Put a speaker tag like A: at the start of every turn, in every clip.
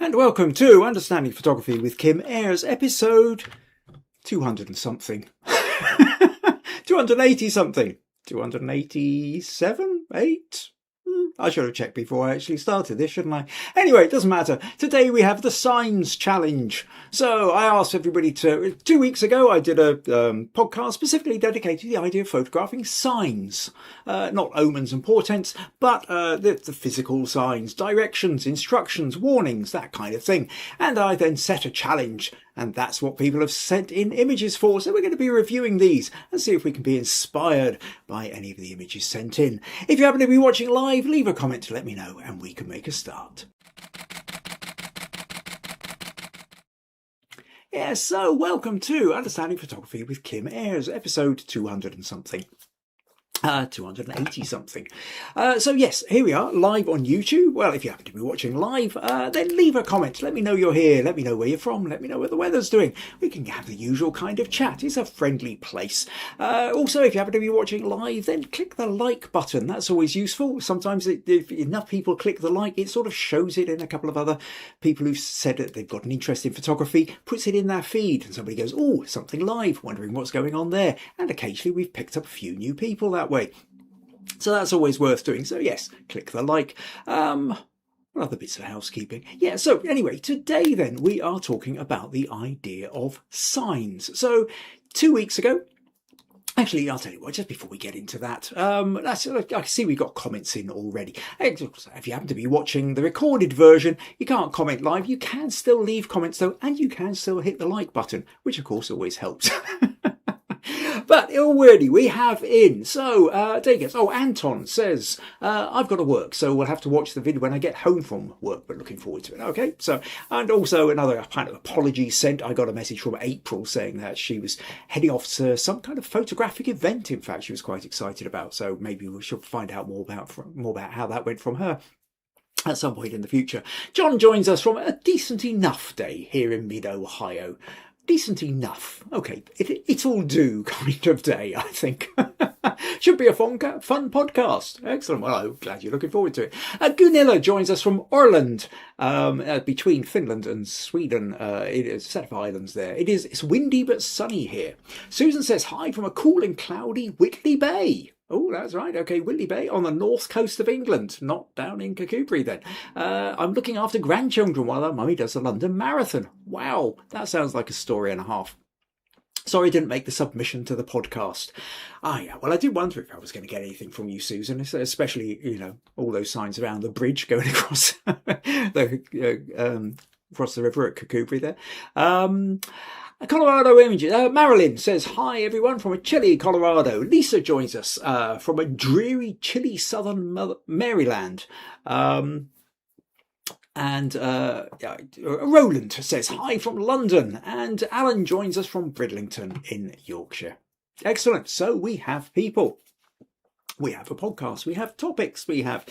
A: And welcome to Understanding Photography with Kim Ayres, episode 200 and something. 280 something. 287? 8? I should have checked before I actually started this, shouldn't I? Anyway, it doesn't matter. Today we have the Signs Challenge. So I asked everybody to... 2 weeks ago I did a podcast specifically dedicated to the idea of photographing signs. Not omens and portents, but the physical signs, directions, instructions, warnings, that kind of thing. And I then set a challenge. And that's what people have sent in images for. So we're going to be reviewing these and see if we can be inspired by any of the images sent in. If you happen to be watching live, leave a comment to let me know and we can make a start. Yeah, so welcome to Understanding Photography with Kim Ayres, episode 200 and something. 280 something. So yes, here we are, live on YouTube. Well, if you happen to be watching live, then leave a comment. Let me know you're here. Let me know where you're from. Let me know what the weather's doing. We can have the usual kind of chat. It's a friendly place. Also, if you happen to be watching live, then click the like button. That's always useful. Sometimes if enough people click the like, it sort of shows it in a couple of other people who've said that they've got an interest in photography, puts it in their feed, and somebody goes, oh, something live, wondering what's going on there. And occasionally we've picked up a few new people that way. So that's always worth doing. So yes, click the like. What other bits of housekeeping? Yeah, so anyway, today then we are talking about the idea of signs. So 2 weeks ago, actually, I'll tell you what, just before we get into that, I see we've got comments in already. If you happen to be watching the recorded version, you can't comment live. You can still leave comments though, and you can still hit the like button, which of course always helps. But already we have in, so take it. Oh, Anton says, I've got to work, so we'll have to watch the video when I get home from work, but looking forward to it. Okay, so, and also another kind of apology sent. I got a message from April saying that she was heading off to some kind of photographic event, in fact, she was quite excited about, so maybe we should find out more about how that went from her at some point in the future. John joins us from a decent enough day here in mid-Ohio. Decent enough. Okay, it'll do kind of day, I think. Should be a fun podcast. Excellent. Well, I'm glad you're looking forward to it. Gunilla joins us from Roland, between Finland and Sweden. It is a set of islands there. It's windy but sunny here. Susan says hi from a cool and cloudy Whitley Bay. Oh, that's right. Okay, Whitley Bay on the north coast of England, not down in UPwKA then. I'm looking after grandchildren while our mummy does the London Marathon. Wow, that sounds like a story and a half. Sorry I didn't make the submission to the podcast. Yeah, well, I did wonder if I was going to get anything from you, Susan, especially, you know, all those signs around the bridge going across across the river at UPwKA there. Colorado Images. Marilyn says, hi everyone from a chilly Colorado. Lisa joins us from a dreary, chilly southern Maryland. Roland says, hi from London. And Alan joins us from Bridlington in Yorkshire. Excellent. So we have people. We have a podcast. We have topics. We have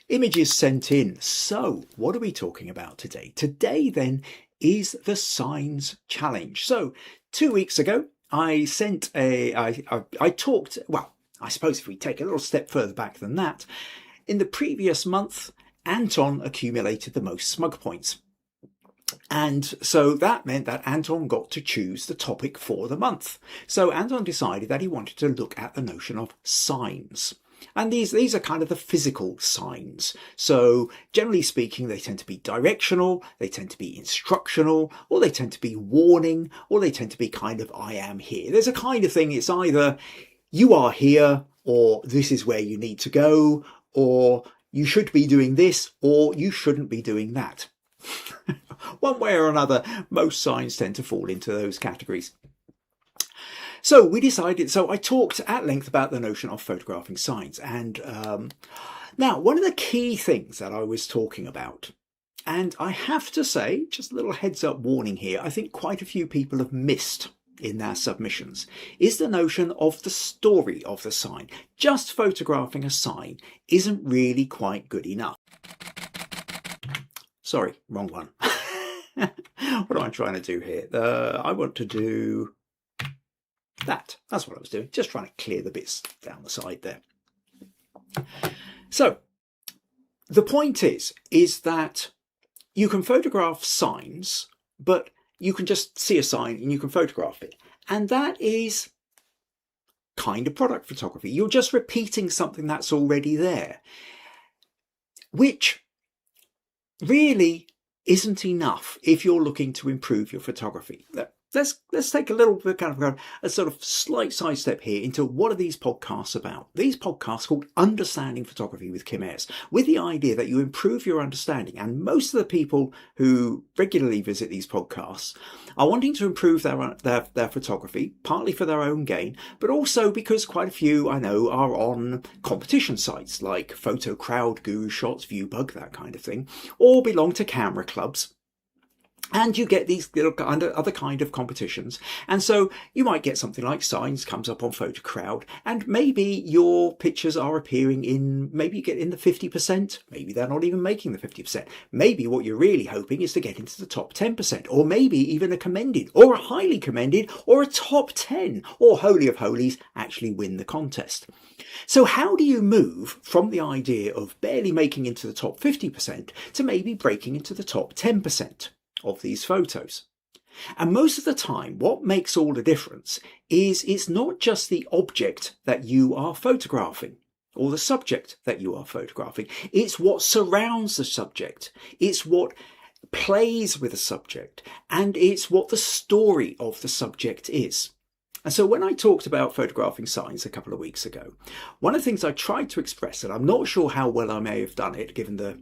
A: images sent in. So what are we talking about today? Today then is the Signs Challenge. So 2 weeks ago, I talked, well, I suppose if we take a little step further back than that, in the previous month, Anton accumulated the most Smug Points. And so that meant that Anton got to choose the topic for the month. So Anton decided that he wanted to look at the notion of signs. And these are kind of the physical signs. So generally speaking, they tend to be directional, they tend to be instructional, or they tend to be warning, or they tend to be kind of I am here. There's a kind of thing, it's either you are here, or this is where you need to go, or you should be doing this, or you shouldn't be doing that. One way or another, most signs tend to fall into those categories. So we decided, so I talked at length about the notion of photographing signs. And now, one of the key things that I was talking about, and I have to say, just a little heads up warning here, I think quite a few people have missed in their submissions, is the notion of the story of the sign. Just photographing a sign isn't really quite good enough. Sorry, wrong one. What am I trying to do here? I want to do that. That's what I was doing. Just trying to clear the bits down the side there. So the point is that you can photograph signs, but you can just see a sign and you can photograph it. And that is kind of product photography. You're just repeating something that's already there, which really isn't enough if you're looking to improve your photography. Let's take a little bit a sort of slight sidestep here into what are these podcasts about. These podcasts called Understanding Photography with Kim Ayres, with the idea that you improve your understanding. And most of the people who regularly visit these podcasts are wanting to improve their photography, partly for their own gain, but also because quite a few I know are on competition sites like Photo Crowd, Guru Shots, ViewBug, that kind of thing, or belong to camera clubs. And you get these little other kind of competitions. And so you might get something like Signs comes up on Photo Crowd, and maybe your pictures are appearing in, maybe you get in the 50%. Maybe they're not even making the 50%. Maybe what you're really hoping is to get into the top 10%, or maybe even a commended, or a highly commended, or a top 10, or Holy of Holies, actually win the contest. So how do you move from the idea of barely making into the top 50% to maybe breaking into the top 10%? Of these photos? And most of the time, what makes all the difference is it's not just the object that you are photographing or the subject that you are photographing. It's what surrounds the subject. It's what plays with the subject, and it's what the story of the subject is. And so when I talked about photographing signs a couple of weeks ago, one of the things I tried to express, and I'm not sure how well I may have done it given the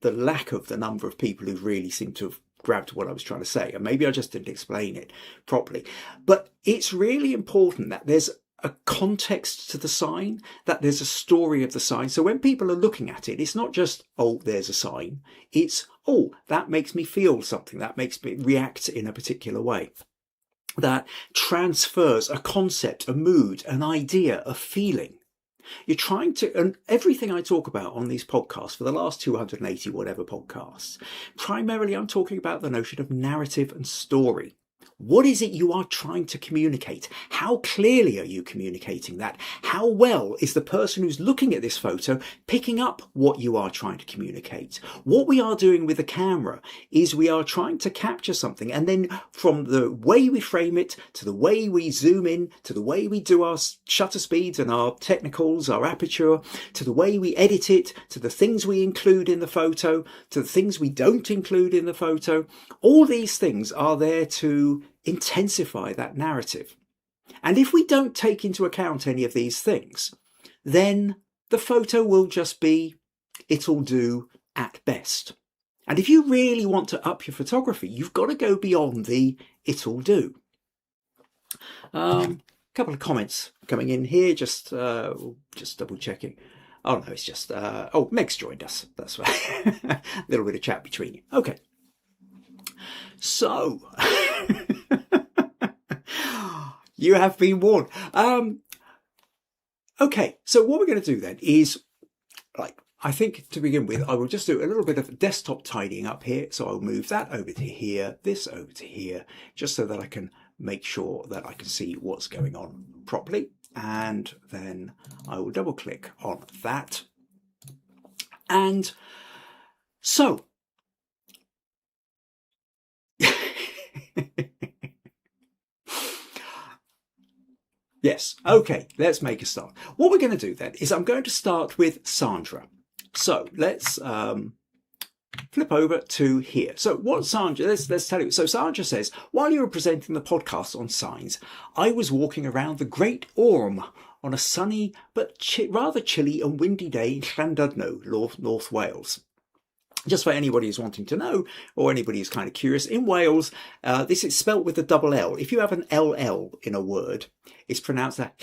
A: lack of the number of people who really seem to have grabbed what I was trying to say, and maybe I just didn't explain it properly, but it's really important that there's a context to the sign, that there's a story of the sign. So when people are looking at it, it's not just, oh, there's a sign, it's, oh, that makes me feel something, that makes me react in a particular way, that transfers a concept, a mood, an idea, a feeling. You're trying to, and everything I talk about on these podcasts for the last 280 whatever podcasts, primarily I'm talking about the notion of narrative and story. What is it you are trying to communicate? How clearly are you communicating that? How well is the person who's looking at this photo picking up what you are trying to communicate? What we are doing with the camera is we are trying to capture something, and then from the way we frame it, to the way we zoom in, to the way we do our shutter speeds and our technicals, our aperture, to the way we edit it, to the things we include in the photo, to the things we don't include in the photo, all these things are there to intensify that narrative. And if we don't take into account any of these things, then the photo will just be, it'll do at best. And if you really want to up your photography, you've got to go beyond the it'll do. Couple of comments coming in here, just double checking. Oh no, it's just, oh, Meg's joined us. That's right. A little bit of chat between you. Okay. So, you have been warned. Okay, so what we're going to do then is, like, I think to begin with, I will just do a little bit of desktop tidying up here. So I'll move that over to here, this over to here, just so that I can make sure that I can see what's going on properly. And then I will double click on that. And so, yes, okay, let's make a start. What we're going to do then is I'm going to start with Sandra. So let's flip over to here. So what Sandra, let's tell you. So Sandra says, while you were presenting the podcast on signs, I was walking around the Great Orme on a sunny but rather chilly and windy day in Llandudno, North Wales. Just for anybody who's wanting to know, or anybody who's kind of curious, in Wales, this is spelt with a double L. If you have an LL in a word, it's pronounced that.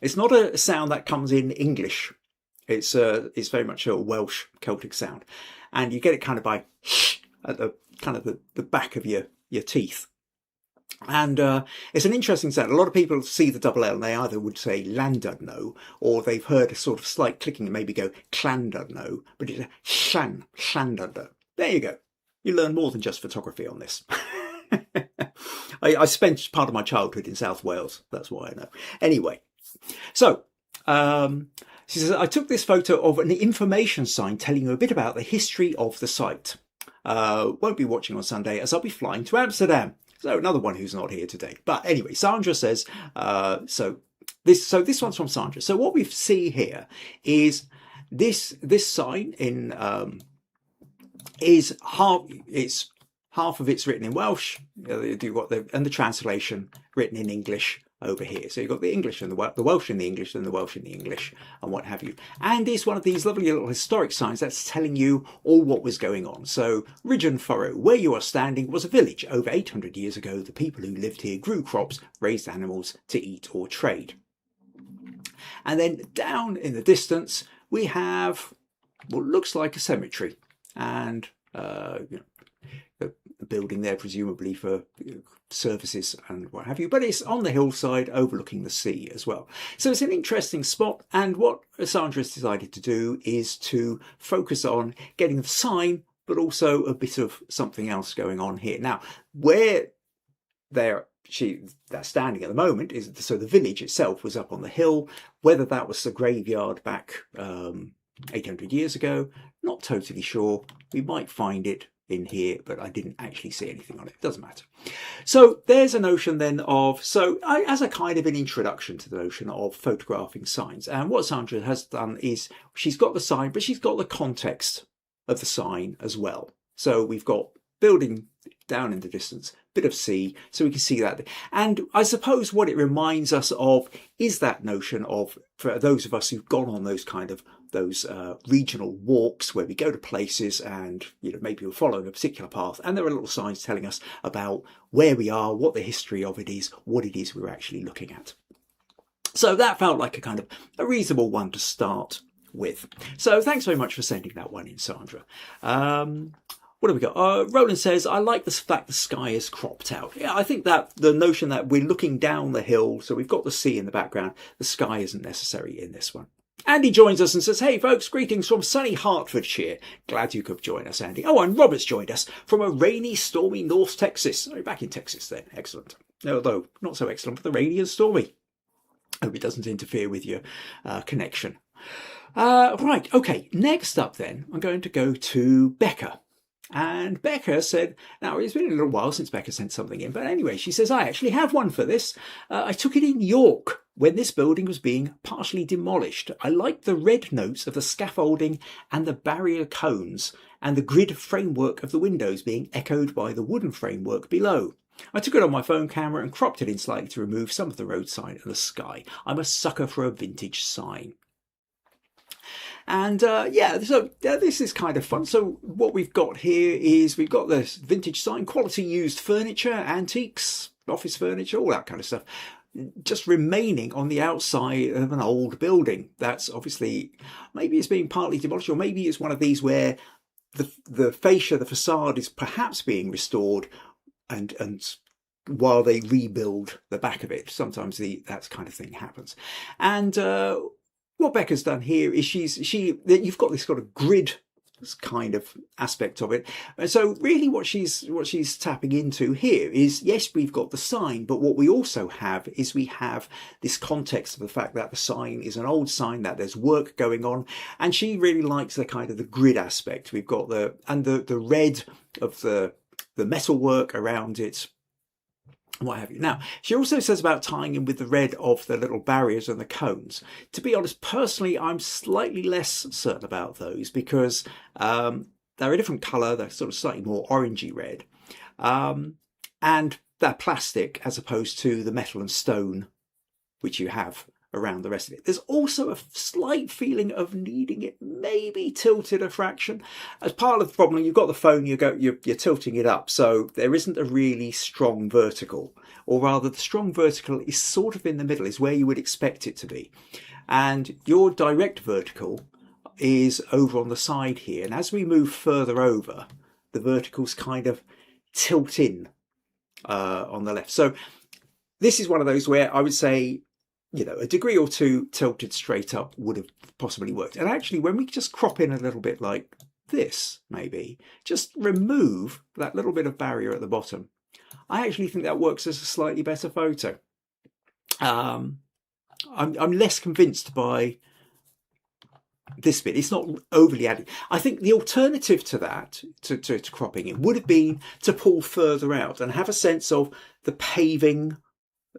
A: It's not a sound that comes in English. It's very much a Welsh Celtic sound. And you get it kind of by at the kind of the back of your teeth. And it's an interesting sound. A lot of people see the double L and they either would say Llandudno, or they've heard a sort of slight clicking and maybe go Llandudno, but it's a Llandudno. There you go. You learn more than just photography on this. I spent part of my childhood in South Wales. That's why I know. Anyway, so she says, I took this photo of an information sign telling you a bit about the history of the site. Won't be watching on Sunday as I'll be flying to Amsterdam. So another one who's not here today. But anyway, Sandra says, so this one's from Sandra. So what we see here is this sign in is half of it's written in Welsh. You've got the translation written in English over here. So you've got the English and the Welsh in the English and the Welsh in the English and what have you. And it's one of these lovely little historic signs that's telling you all what was going on. So Ridgeon Furrow, where you are standing, was a village. Over 800 years ago, the people who lived here grew crops, raised animals to eat or trade. And then down in the distance, we have what looks like a cemetery and a building there, presumably for services and what have you, but it's on the hillside overlooking the sea as well. So it's an interesting spot, and what Sandra has decided to do is to focus on getting the sign, but also a bit of something else going on here. Now, where they're standing at the moment is, so the village itself was up on the hill. Whether that was the graveyard back 800 years ago, not totally sure. We might find it in here, but I didn't actually see anything on it. Doesn't matter. So there's a notion then of, as a kind of an introduction to the notion of photographing signs. And what Sandra has done is she's got the sign, but she's got the context of the sign as well. So we've got building down in the distance, bit of sea, so we can see that. And I suppose what it reminds us of is that notion of, for those of us who've gone on those kind of regional walks where we go to places and maybe we're following a particular path and there are little signs telling us about where we are, what the history of it is, what it is we're actually looking at. So that felt like a kind of a reasonable one to start with. So thanks very much for sending that one in, Sandra. What have we got? Roland says, I like the fact the sky is cropped out. Yeah, I think that the notion that we're looking down the hill, so we've got the sea in the background, the sky isn't necessary in this one. Andy joins us and says, hey folks, greetings from sunny Hertfordshire. Glad you could join us, Andy. Oh, and Robert's joined us from a rainy, stormy North Texas. Oh, back in Texas then. Excellent. Although not so excellent for the rainy and stormy. Hope it doesn't interfere with your connection. Right, okay. Next up then, I'm going to go to Becca. And Becca said, now it's been a little while since Becca sent something in, but anyway, she says, I actually have one for this. I took it in York when this building was being partially demolished. I liked the red notes of the scaffolding and the barrier cones and the grid framework of the windows being echoed by the wooden framework below. I took it on my phone camera and cropped it in slightly to remove some of the road sign and the sky. I'm a sucker for a vintage sign. And so this is kind of fun. So what we've got here is we've got this vintage sign, quality used furniture, antiques, office furniture, all that kind of stuff, just remaining on the outside of an old building. That's obviously, maybe it's being partly demolished, or maybe it's one of these where the fascia, the facade is perhaps being restored and while they rebuild the back of it. Sometimes that kind of thing happens. And what Becca's done here is you've got this sort of grid kind of aspect of it. And so really what she's tapping into here is, yes, we've got the sign, but what we also have is we have this context of the fact that the sign is an old sign, that there's work going on. And she really likes the kind of the grid aspect. We've got the red of the metalwork around it, what have you. Now, she also says about tying in with the red of the little barriers and the cones. To be honest, personally, I'm slightly less certain about those because they're a different colour. They're sort of slightly more orangey red. And they're plastic as opposed to the metal and stone, which you have around the rest of it. There's also a slight feeling of needing it maybe tilted a fraction. As part of the problem, you've got the phone, you're tilting it up, so there isn't a really strong vertical, or rather the strong vertical is sort of in the middle, is where you would expect it to be. And your direct vertical is over on the side here, and as we move further over, the verticals kind of tilt in on the left. So this is one of those where I would say, a degree or two tilted straight up would have possibly worked. And actually, when we just crop in a little bit like this, maybe, just remove that little bit of barrier at the bottom, I actually think that works as a slightly better photo. I'm less convinced by this bit. It's not overly added. I think the alternative to that, to cropping it, would have been to pull further out and have a sense of the paving,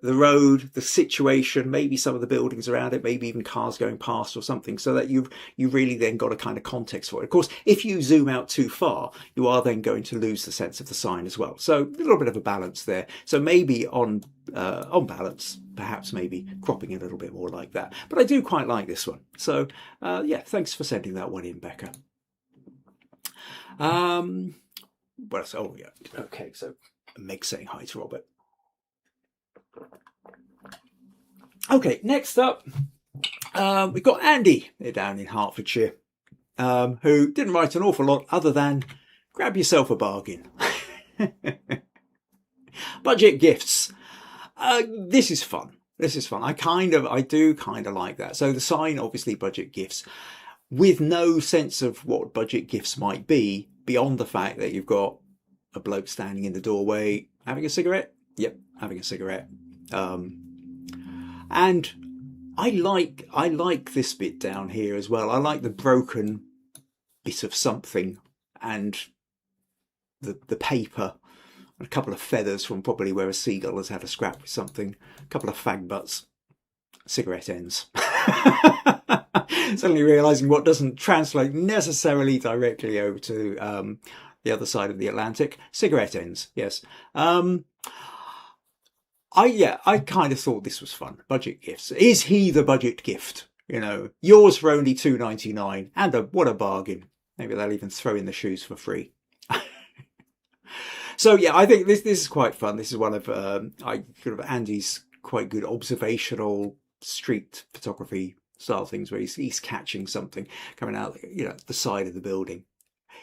A: the road, the situation, maybe some of the buildings around it, maybe even cars going past or something, so that you really then got a kind of context for it. Of course, if you zoom out too far, you are then going to lose the sense of the sign as well. So a little bit of a balance there. So maybe on balance, perhaps maybe cropping a little bit more like that. But I do quite like this one. So yeah, thanks for sending that one in, Becca. What else? Oh yeah, okay. So Meg saying hi to Robert. Okay, next up, we've got Andy down in Hertfordshire, who didn't write an awful lot other than grab yourself a bargain. Budget gifts. This is fun. This is fun. I do kind of like that. So the sign, obviously, budget gifts, with no sense of what budget gifts might be beyond the fact that you've got a bloke standing in the doorway having a cigarette. Yep, having a cigarette. And I like this bit down here as well. I like the broken bit of something and the paper, and a couple of feathers from probably where a seagull has had a scrap with something, a couple of fag butts, cigarette ends. Suddenly realising what doesn't translate necessarily directly over to the other side of the Atlantic. Cigarette ends, yes. I kind of thought this was fun. Budget gifts. Is he the budget gift? You know, yours for only $2.99, and what a bargain. Maybe they'll even throw in the shoes for free. So yeah, I think this is quite fun. This is one of Andy's quite good observational street photography style things where he's catching something coming out, you know, the side of the building.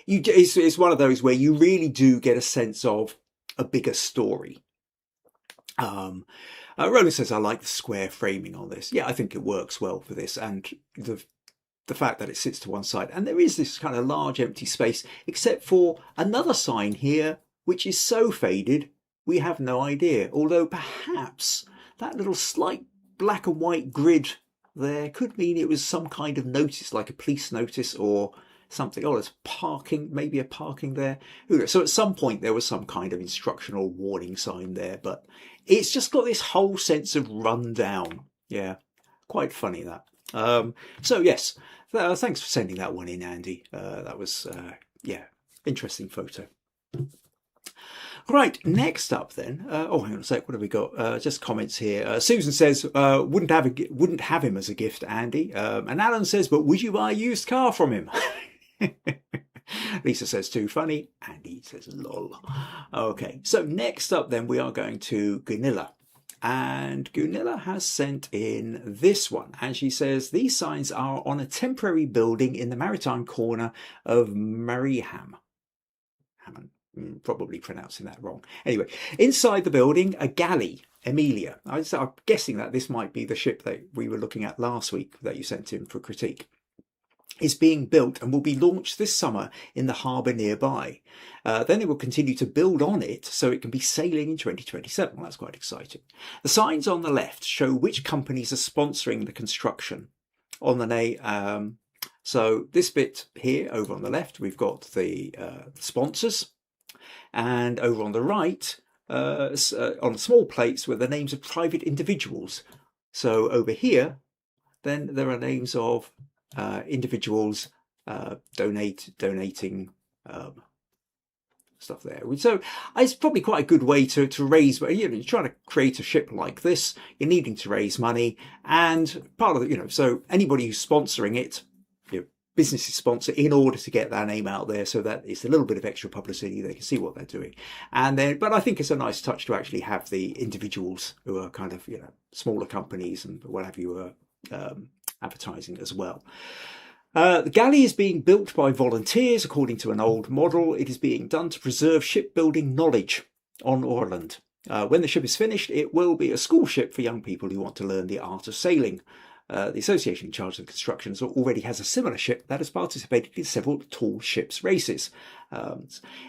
A: It's one of those where you really do get a sense of a bigger story. Roland says, I like the square framing on this. Yeah, I think it works well for this, and the fact that it sits to one side, and there is this kind of large empty space, except for another sign here, which is so faded, we have no idea. Although perhaps that little slight black and white grid there could mean it was some kind of notice, like a police notice or something. Oh, there's parking, maybe a parking there. So at some point there was some kind of instructional warning sign there, but it's just got this whole sense of rundown. Yeah, quite funny that. So yes, thanks for sending that one in, Andy. That was, yeah, interesting photo. Right, next up then. Oh, hang on a sec. What have we got? Just comments here. Susan says, wouldn't have him as a gift, Andy. And Alan says, but would you buy a used car from him? Lisa says, too funny. Andy says, lol. Okay, so next up then we are going to Gunilla. And Gunilla has sent in this one. And she says, these signs are on a temporary building in the maritime corner of Mariham. Probably pronouncing that wrong. Anyway, inside the building, a galley, Emelia. I'm guessing that this might be the ship that we were looking at last week that you sent in for critique. Is being built and will be launched this summer in the harbour nearby. Then they will continue to build on it so it can be sailing in 2027. Well, that's quite exciting. The signs on the left show which companies are sponsoring the construction. On the so this bit here over on the left, we've got the sponsors. And over on the right, on small plates, were the names of private individuals. So over here, then there are names of individuals donating stuff there. So it's probably quite a good way to raise. You know, you're trying to create a ship like this, you're needing to raise money, and part of it, you know, so anybody who's sponsoring it, businesses sponsor in order to get their name out there, so that it's a little bit of extra publicity. They can see what they're doing, and then. But I think it's a nice touch to actually have the individuals who are kind of, you know, smaller companies and what have you advertising as well. The galley is being built by volunteers according to an old model. It is being done to preserve shipbuilding knowledge on Roland. When the ship is finished, it will be a school ship for young people who want to learn the art of sailing. The association in charge of the construction already has a similar ship that has participated in several tall ships races.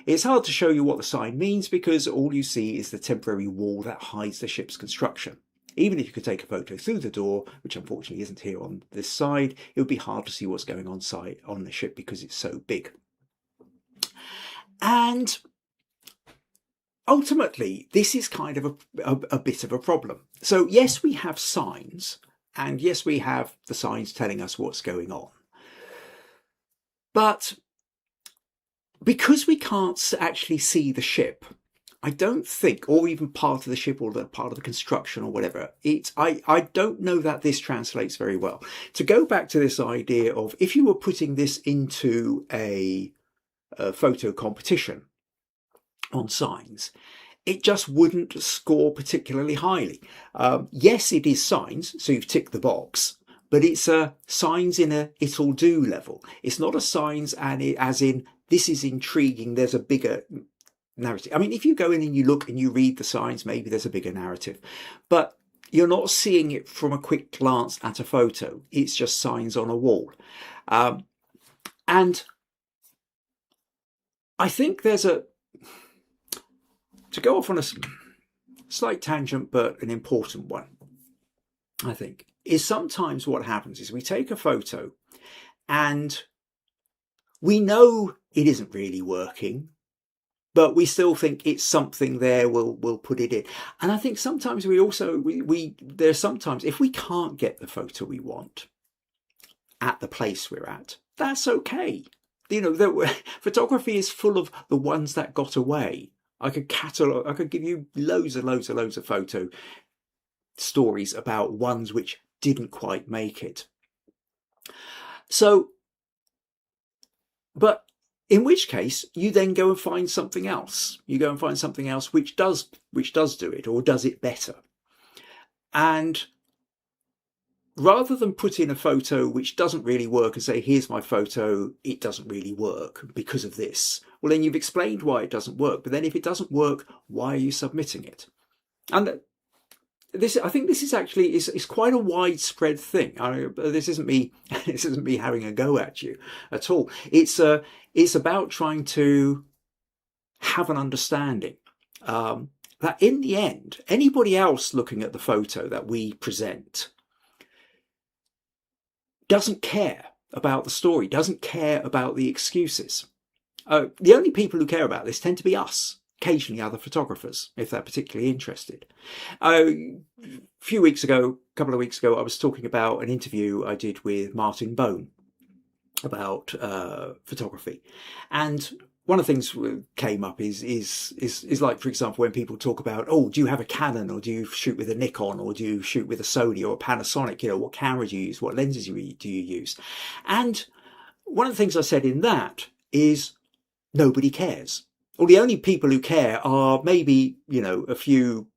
A: It's hard to show you what the sign means because all you see is the temporary wall that hides the ship's construction. Even if you could take a photo through the door, which unfortunately isn't here on this side, it would be hard to see what's going on the ship because it's so big. And ultimately, this is kind of a bit of a problem. So yes, we have signs, and yes, we have the signs telling us what's going on. But because we can't actually see the ship, I don't think, or even part of the ship or the part of the construction or whatever, I don't know that this translates very well. To go back to this idea of if you were putting this into a photo competition on signs, it just wouldn't score particularly highly. Yes, it is signs, so you've ticked the box, but it's a signs in a it'll do level. It's not a signs as in this is intriguing, there's a bigger narrative. I mean, if you go in and you look and you read the signs, maybe there's a bigger narrative, but you're not seeing it from a quick glance at a photo. It's just signs on a wall. And I think there's to go off on a slight tangent, but an important one, I think, is sometimes what happens is we take a photo and we know it isn't really working, but we still think it's something there, we'll put it in. And I think sometimes there's sometimes if we can't get the photo we want at the place we're at, that's okay. You know, photography is full of the ones that got away. I could give you loads of photo stories about ones which didn't quite make it. So, but in which case you then go and find something else. You go and find something else which does do it or does it better. And rather than put in a photo which doesn't really work and say, here's my photo, it doesn't really work because of this. Well, then you've explained why it doesn't work. But then if it doesn't work, why are you submitting it? And I think this is actually is quite a widespread thing. This isn't me having a go at you at all. It's about trying to have an understanding that in the end, anybody else looking at the photo that we present doesn't care about the story, doesn't care about the excuses. The only people who care about this tend to be us, occasionally other photographers, if they're particularly interested. A couple of weeks ago, I was talking about an interview I did with Martin Bone about photography. And one of the things that came up is like, for example, when people talk about, oh, do you have a Canon or do you shoot with a Nikon or do you shoot with a Sony or a Panasonic? You know, what camera do you use? What lenses do you use? And one of the things I said in that is nobody cares. Or the only people who care are maybe, you know, a few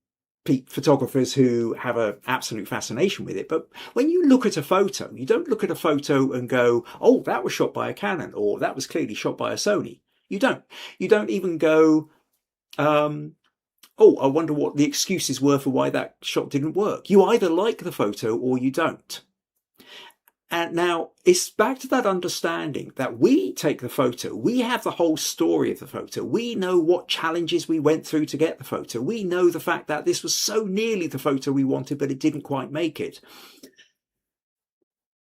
A: photographers who have an absolute fascination with it. But when you look at a photo, you don't look at a photo and go, oh, that was shot by a Canon or that was clearly shot by a Sony. You don't even go, oh, I wonder what the excuses were for why that shot didn't work. You either like the photo or you don't. And now it's back to that understanding that we take the photo. We have the whole story of the photo. We know what challenges we went through to get the photo. We know the fact that this was so nearly the photo we wanted, but it didn't quite make it.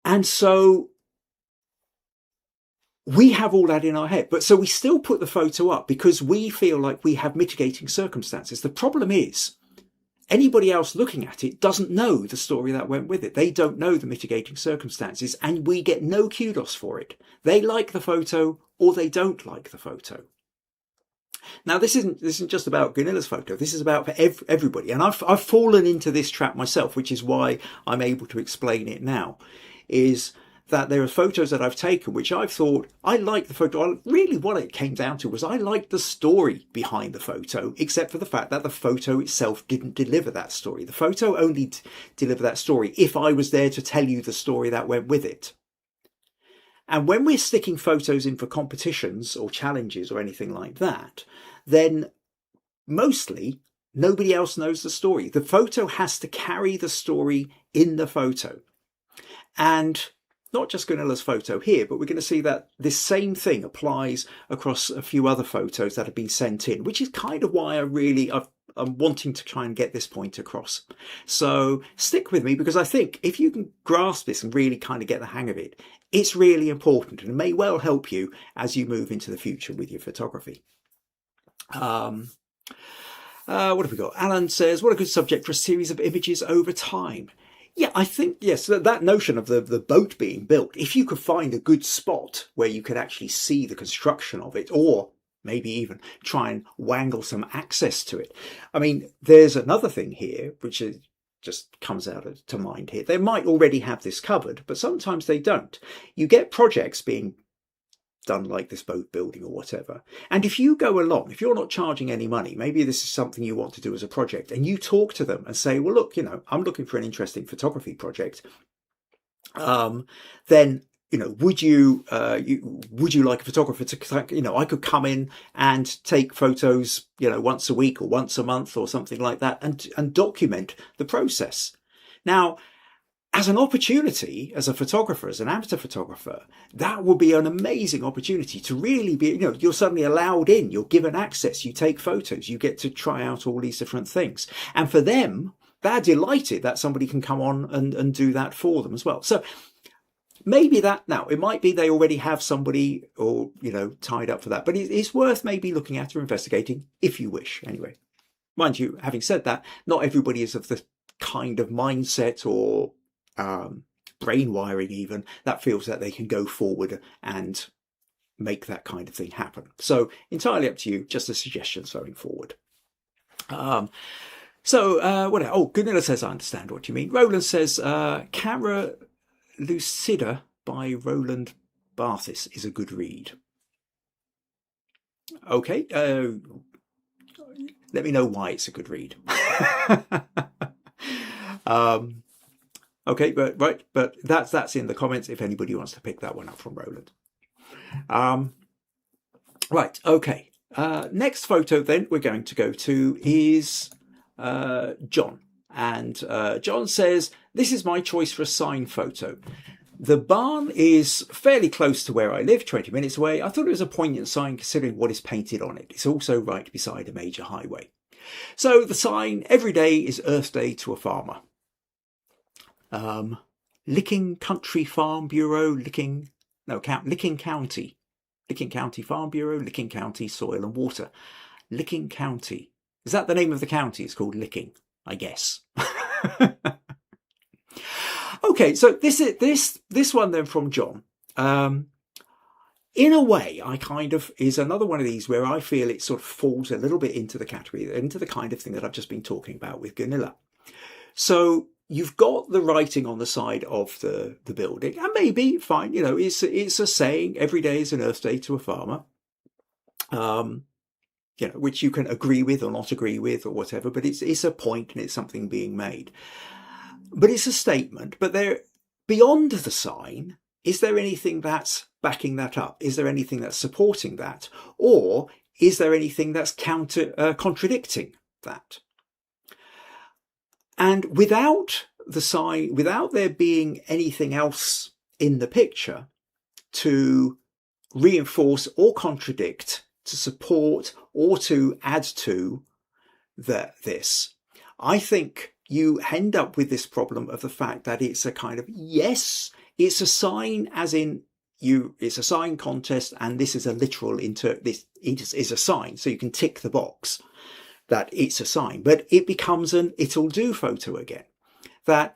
A: And so we have all that in our head, but so we still put the photo up because we feel like we have mitigating circumstances. The problem is anybody else looking at it doesn't know the story that went with it. They don't know the mitigating circumstances and we get no kudos for it. They like the photo or they don't like the photo. Now, this isn't just about Gunilla's photo. This is about for everybody. And I've fallen into this trap myself, which is why I'm able to explain it now, is that there are photos that I've taken which I've thought, I like the photo. Really what it came down to was I liked the story behind the photo, except for the fact that the photo itself didn't deliver that story. The photo only delivered that story if I was there to tell you the story that went with it. And when we're sticking photos in for competitions or challenges or anything like that, then mostly nobody else knows the story. The photo has to carry the story in the photo. And not just Gunilla's photo here, but we're going to see that this same thing applies across a few other photos that have been sent in, which is kind of why I'm wanting to try and get this point across. So stick with me, because I think if you can grasp this and really kind of get the hang of it, it's really important and may well help you as you move into the future with your photography. What have we got? Alan says, what a good subject for a series of images over time. Yeah, I think, yes, that notion of the boat being built, if you could find a good spot where you could actually see the construction of it, or maybe even try and wangle some access to it. I mean, there's another thing here, which is, just comes out to mind here. They might already have this covered, but sometimes they don't. You get projects being done like this boat building or whatever. And if you go along, if you're not charging any money, maybe this is something you want to do as a project, and you talk to them and say, well, look, I'm looking for an interesting photography project. Then, would you like a photographer to, I could come in and take photos, once a week or once a month or something like that, and document the process. Now, as an opportunity, as a photographer, as an amateur photographer, that would be an amazing opportunity to really be, you're suddenly allowed in, you're given access, you take photos, you get to try out all these different things. And for them, they're delighted that somebody can come on and do that for them as well. So maybe now, it might be they already have somebody or, tied up for that, but it's worth maybe looking at or investigating if you wish. Anyway, mind you, having said that, not everybody is of the kind of mindset or brain wiring even that feels that they can go forward and make that kind of thing happen. So entirely up to you, just a suggestion going forward. What else? Oh, Gunilla says, I understand what you mean. Roland says, Camera Lucida by Roland Barthis is a good read. Okay, let me know why it's a good read. Okay, but that's in the comments if anybody wants to pick that one up from Roland. Right, okay. Next photo then we're going to go to is John. And John says, this is my choice for a sign photo. The barn is fairly close to where I live, 20 minutes away. I thought it was a poignant sign considering what is painted on it. It's also right beside a major highway. So the sign, every day is Earth Day to a farmer. Licking Country Farm Bureau, Licking County Farm Bureau, Licking County Soil and Water. Licking County. Is that the name of the county? It's called Licking, I guess. Okay, so this one then from John. In a way, is another one of these where I feel it sort of falls a little bit into the category, into the kind of thing that I've just been talking about with Gunilla. So you've got the writing on the side of the building, and maybe fine, it's a saying, every day is an Earth Day to a farmer, which you can agree with or not agree with or whatever, but it's a point and it's something being made. But it's a statement, but there, beyond the sign, is there anything that's backing that up? Is there anything that's supporting that? Or is there anything that's contradicting that? And without the sign, without there being anything else in the picture to reinforce or contradict, to support or to add to this, I think you end up with this problem of the fact that it's a kind of, yes, it's a sign as in it's a sign contest, and this is a literal this is a sign. So you can tick the box that it's a sign, but it becomes an it'll do photo again, that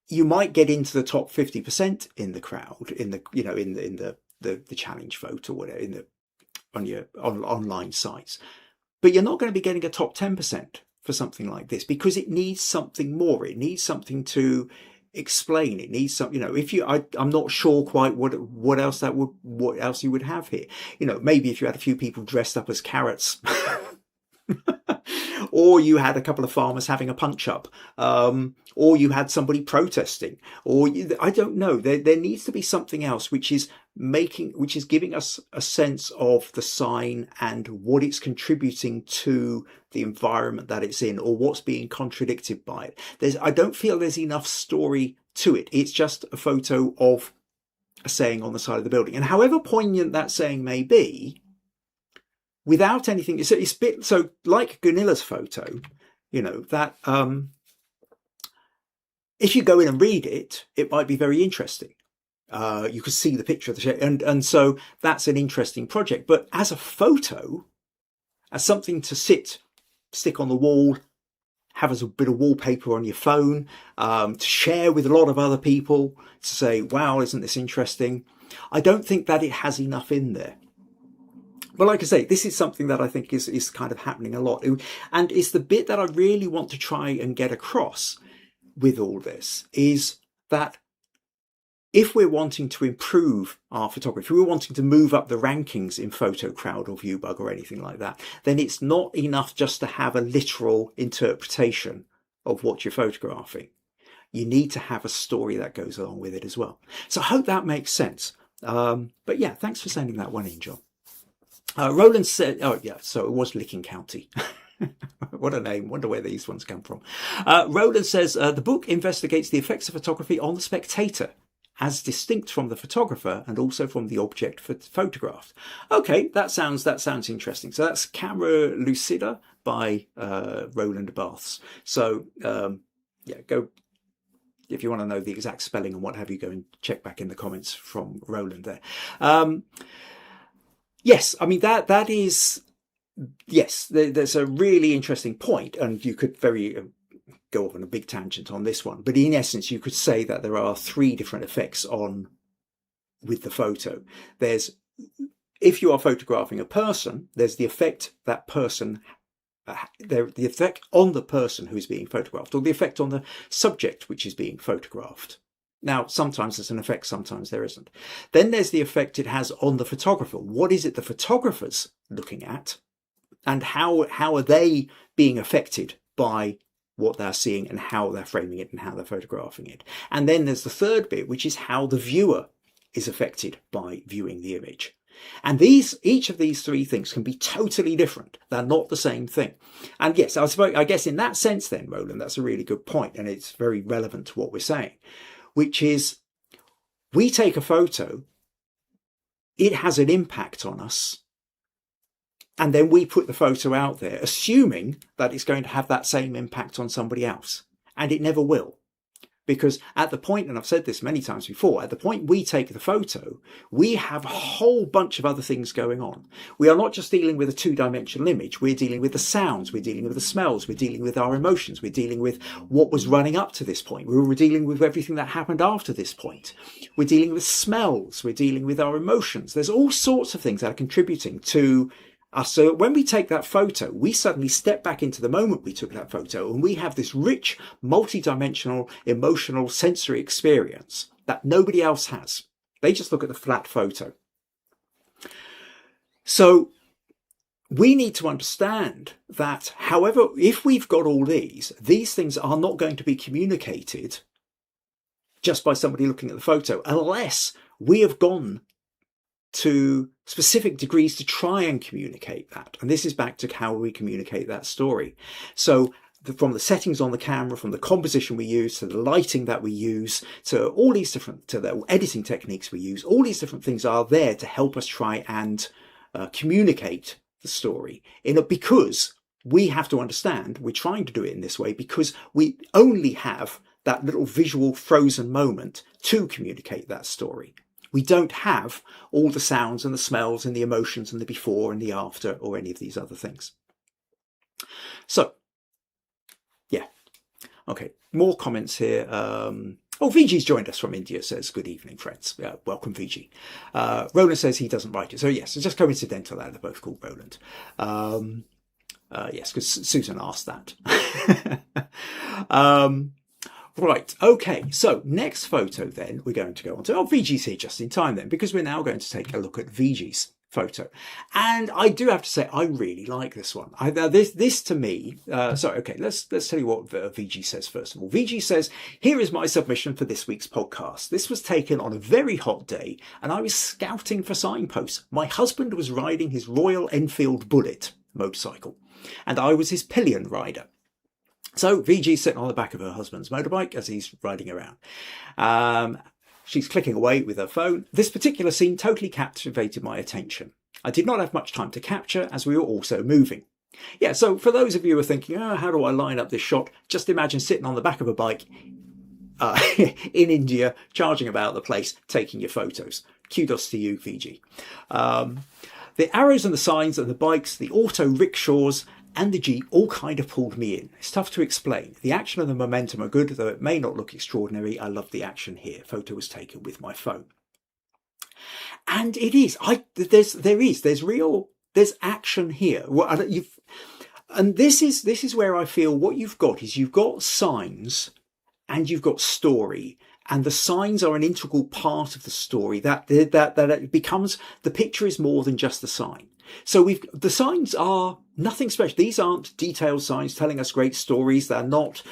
A: you might get into the top 50% in the crowd, in the challenge vote or whatever, on your online sites, but you're not going to be getting a top 10% for something like this, because it needs something more. It needs something to explain. It needs some, I'm not sure quite what else you would have here. Maybe if you had a few people dressed up as carrots, or you had a couple of farmers having a punch up, or you had somebody protesting, or I don't know. There needs to be something else which is giving us a sense of the sign and what it's contributing to the environment that it's in, or what's being contradicted by it. I don't feel there's enough story to it. It's just a photo of a saying on the side of the building, and however poignant that saying may be, without anything, so like Gunilla's photo, You know, that if you go in and read it, it might be very interesting. You could see the picture of the shape, and so that's an interesting project. But as a photo, as something to stick on the wall, have as a bit of wallpaper on your phone, to share with a lot of other people, to say, wow, isn't this interesting? I don't think that it has enough in there. But like I say, this is something that I think is kind of happening a lot. And it's the bit that I really want to try and get across with all this, is that if we're wanting to improve our photography, if we're wanting to move up the rankings in PhotoCrowd or ViewBug or anything like that, then it's not enough just to have a literal interpretation of what you're photographing. You need to have a story that goes along with it as well. So I hope that makes sense. But yeah, thanks for sending that one in, John. Roland said, oh yeah, so it was Licking County. What a name. Wonder where these ones come from. Roland says, the book investigates the effects of photography on the spectator, as distinct from the photographer and also from the object photographed. Okay, that sounds interesting. So that's Camera Lucida by Roland Baths. So yeah, go, if you want to know the exact spelling and what have you, go and check back in the comments from Roland there. Yes, I mean, that is, yes, there's a really interesting point, and you could go off on a big tangent on this one, but in essence, you could say that there are 3 different effects with the photo. There's, if you are photographing a person, there's the effect that person, the effect on the person who's being photographed, or the effect on the subject which is being photographed. Now, sometimes there's an effect, sometimes there isn't. Then there's the effect it has on the photographer. What is it the photographer's looking at, and how are they being affected by what they're seeing and how they're framing it and how they're photographing it. And then there's the third bit, which is how the viewer is affected by viewing the image. And each of these 3 things can be totally different. They're not the same thing. And yes, I guess in that sense then, Roland, that's a really good point, and it's very relevant to what we're saying, which is we take a photo, it has an impact on us, and then we put the photo out there, assuming that it's going to have that same impact on somebody else. And it never will. Because at the point, and I've said this many times before, at the point we take the photo, we have a whole bunch of other things going on. We are not just dealing with a 2-dimensional image. We're dealing with the sounds. We're dealing with the smells. We're dealing with our emotions. We're dealing with what was running up to this point. We're dealing with everything that happened after this point. We're dealing with smells. We're dealing with our emotions. There's all sorts of things that are contributing to us. So when we take that photo, we suddenly step back into the moment we took that photo, and we have this rich, multi-dimensional, emotional, sensory experience that nobody else has. They just look at the flat photo. So we need to understand that, however, if we've got all these things are not going to be communicated just by somebody looking at the photo, unless we have gone to specific degrees to try and communicate that. And this is back to how we communicate that story. So from the settings on the camera, from the composition we use, to the lighting that we use, to all these different, to the editing techniques we use, all these different things are there to help us try and communicate the story. Because we have to understand we're trying to do it in this way because we only have that little visual frozen moment to communicate that story. We don't have all the sounds and the smells and the emotions and the before and the after or any of these other things. So, yeah. Okay, more comments here. Viji's joined us from India, says, good evening, friends. Welcome, Viji. Roland says he doesn't write it. So, yes, it's just coincidental that they're both called Roland. Yes, because Susan asked that. Right, okay, so next photo then we're going to go on to, Viji's here just in time then, because we're now going to take a look at Viji's photo. And I do have to say, I really like this one. This to me, let's tell you what Viji says first of all. Viji says, here is my submission for this week's podcast. This was taken on a very hot day and I was scouting for signposts. My husband was riding his Royal Enfield Bullet motorcycle and I was his pillion rider. So Viji's sitting on the back of her husband's motorbike as he's riding around. She's clicking away with her phone. This particular scene totally captivated my attention. I did not have much time to capture as we were also moving. Yeah, so for those of you who are thinking, oh, how do I line up this shot? Just imagine sitting on the back of a bike in India, charging about the place, taking your photos. Kudos to you, Viji. The arrows and the signs and the bikes, the auto rickshaws and the Jeep all kind of pulled me in. It's tough to explain. The action and the momentum are good, though it may not look extraordinary. I love the action here. Photo was taken with my phone. And it is. There's action here. And this is where I feel what you've got is you've got signs and you've got story, and the signs are an integral part of the story. That it becomes, the picture is more than just the sign. So the signs are nothing special. These aren't detailed signs telling us great stories. They're not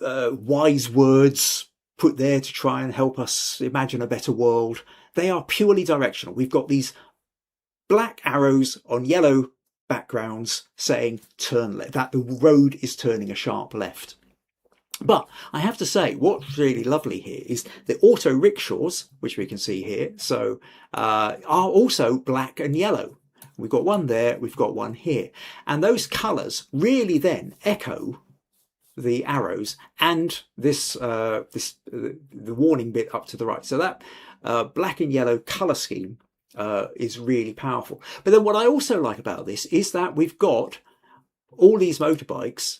A: wise words put there to try and help us imagine a better world. They are purely directional. We've got these black arrows on yellow backgrounds saying turn left, that the road is turning a sharp left. But I have to say, what's really lovely here is the auto rickshaws, which we can see here, so are also black and yellow. We've got one there, we've got one here. And those colours really then echo the arrows and the warning bit up to the right. So that black and yellow colour scheme is really powerful. But then what I also like about this is that we've got all these motorbikes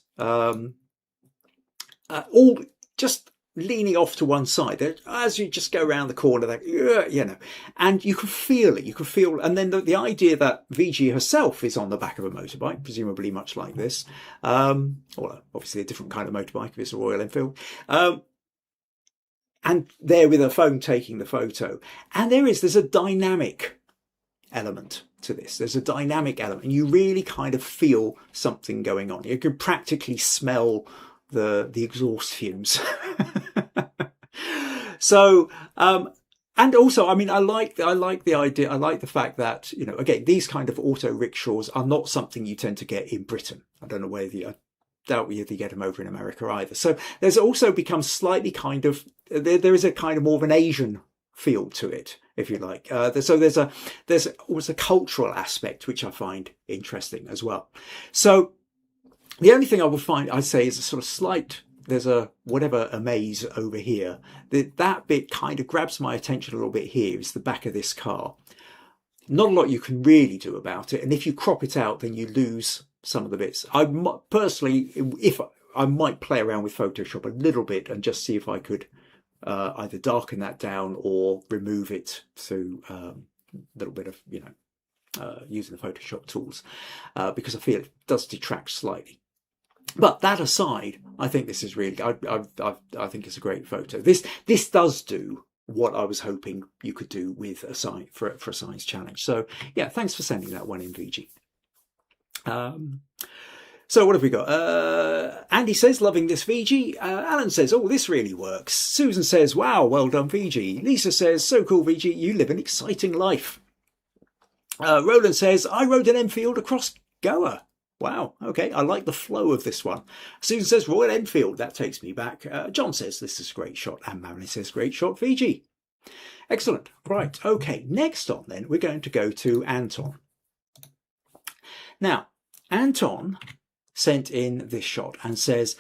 A: all just leaning off to one side. As you just go around the corner, and you can feel it. You can feel, and then the idea that Viji herself is on the back of a motorbike, presumably much like this, or obviously a different kind of motorbike if it's a Royal Enfield, and there with her phone taking the photo. And there's a dynamic element to this. There's a dynamic element, and you really kind of feel something going on. You can practically smell the exhaust fumes. So and also, I mean, I like the idea. I like the fact that, again, these kind of auto rickshaws are not something you tend to get in Britain. I don't know whether I doubt whether you get them over in America either. So there's also become slightly kind of, there is a kind of more of an Asian feel to it, if you like. So there's almost a cultural aspect, which I find interesting as well. So the only thing I'd say is a sort of slight, there's a maze over here. That bit kind of grabs my attention a little bit here, is the back of this car. Not a lot you can really do about it. And if you crop it out, then you lose some of the bits. I personally, I might play around with Photoshop a little bit and just see if I could either darken that down or remove it through a little bit of, using the Photoshop tools, because I feel it does detract slightly. But that aside, I think this is really, I think it's a great photo. This does do what I was hoping you could do with a sign for a science challenge. So yeah, thanks for sending that one in, Viji. So what have we got? Andy says, loving this, Viji. Alan says, oh, this really works. Susan says, wow, well done, Viji. Lisa says, so cool, Viji. You live an exciting life. Roland says, I rode an Enfield across Goa. Wow, okay, I like the flow of this one. Susan says, Royal Enfield, that takes me back. John says, this is a great shot. And Marilyn says, great shot, Viji. Excellent. Right, okay, next on then, we're going to go to Anton. Now, Anton sent in this shot and says,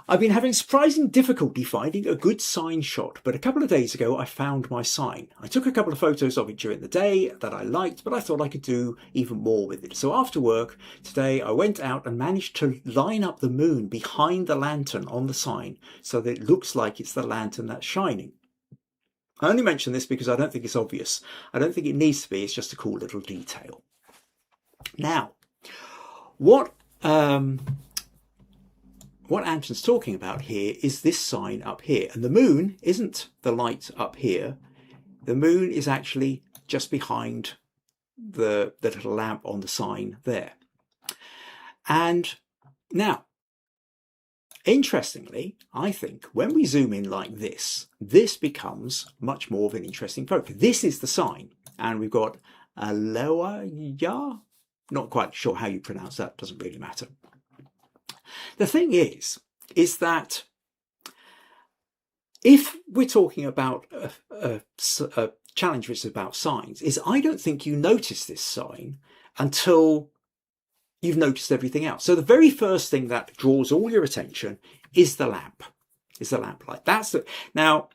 A: I've been having surprising difficulty finding a good sign shot, but a couple of days ago I found my sign. I took a couple of photos of it during the day that I liked, but I thought I could do even more with it. So after work today, I went out and managed to line up the moon behind the lantern on the sign so that it looks like it's the lantern that's shining. I only mention this because I don't think it's obvious. I don't think it needs to be. It's just a cool little detail. Now, what Anton's talking about here is this sign up here. And the moon isn't the light up here. The moon is actually just behind the little lamp on the sign there. And now, interestingly, I think when we zoom in like this, this becomes much more of an interesting photo. This is the sign. And we've got Aloha. Not quite sure how you pronounce that. Doesn't really matter. The thing is that if we're talking about a challenge which is about signs, is I don't think you notice this sign until you've noticed everything else. So the very first thing that draws all your attention is the lamp. Is the lamp light. Now,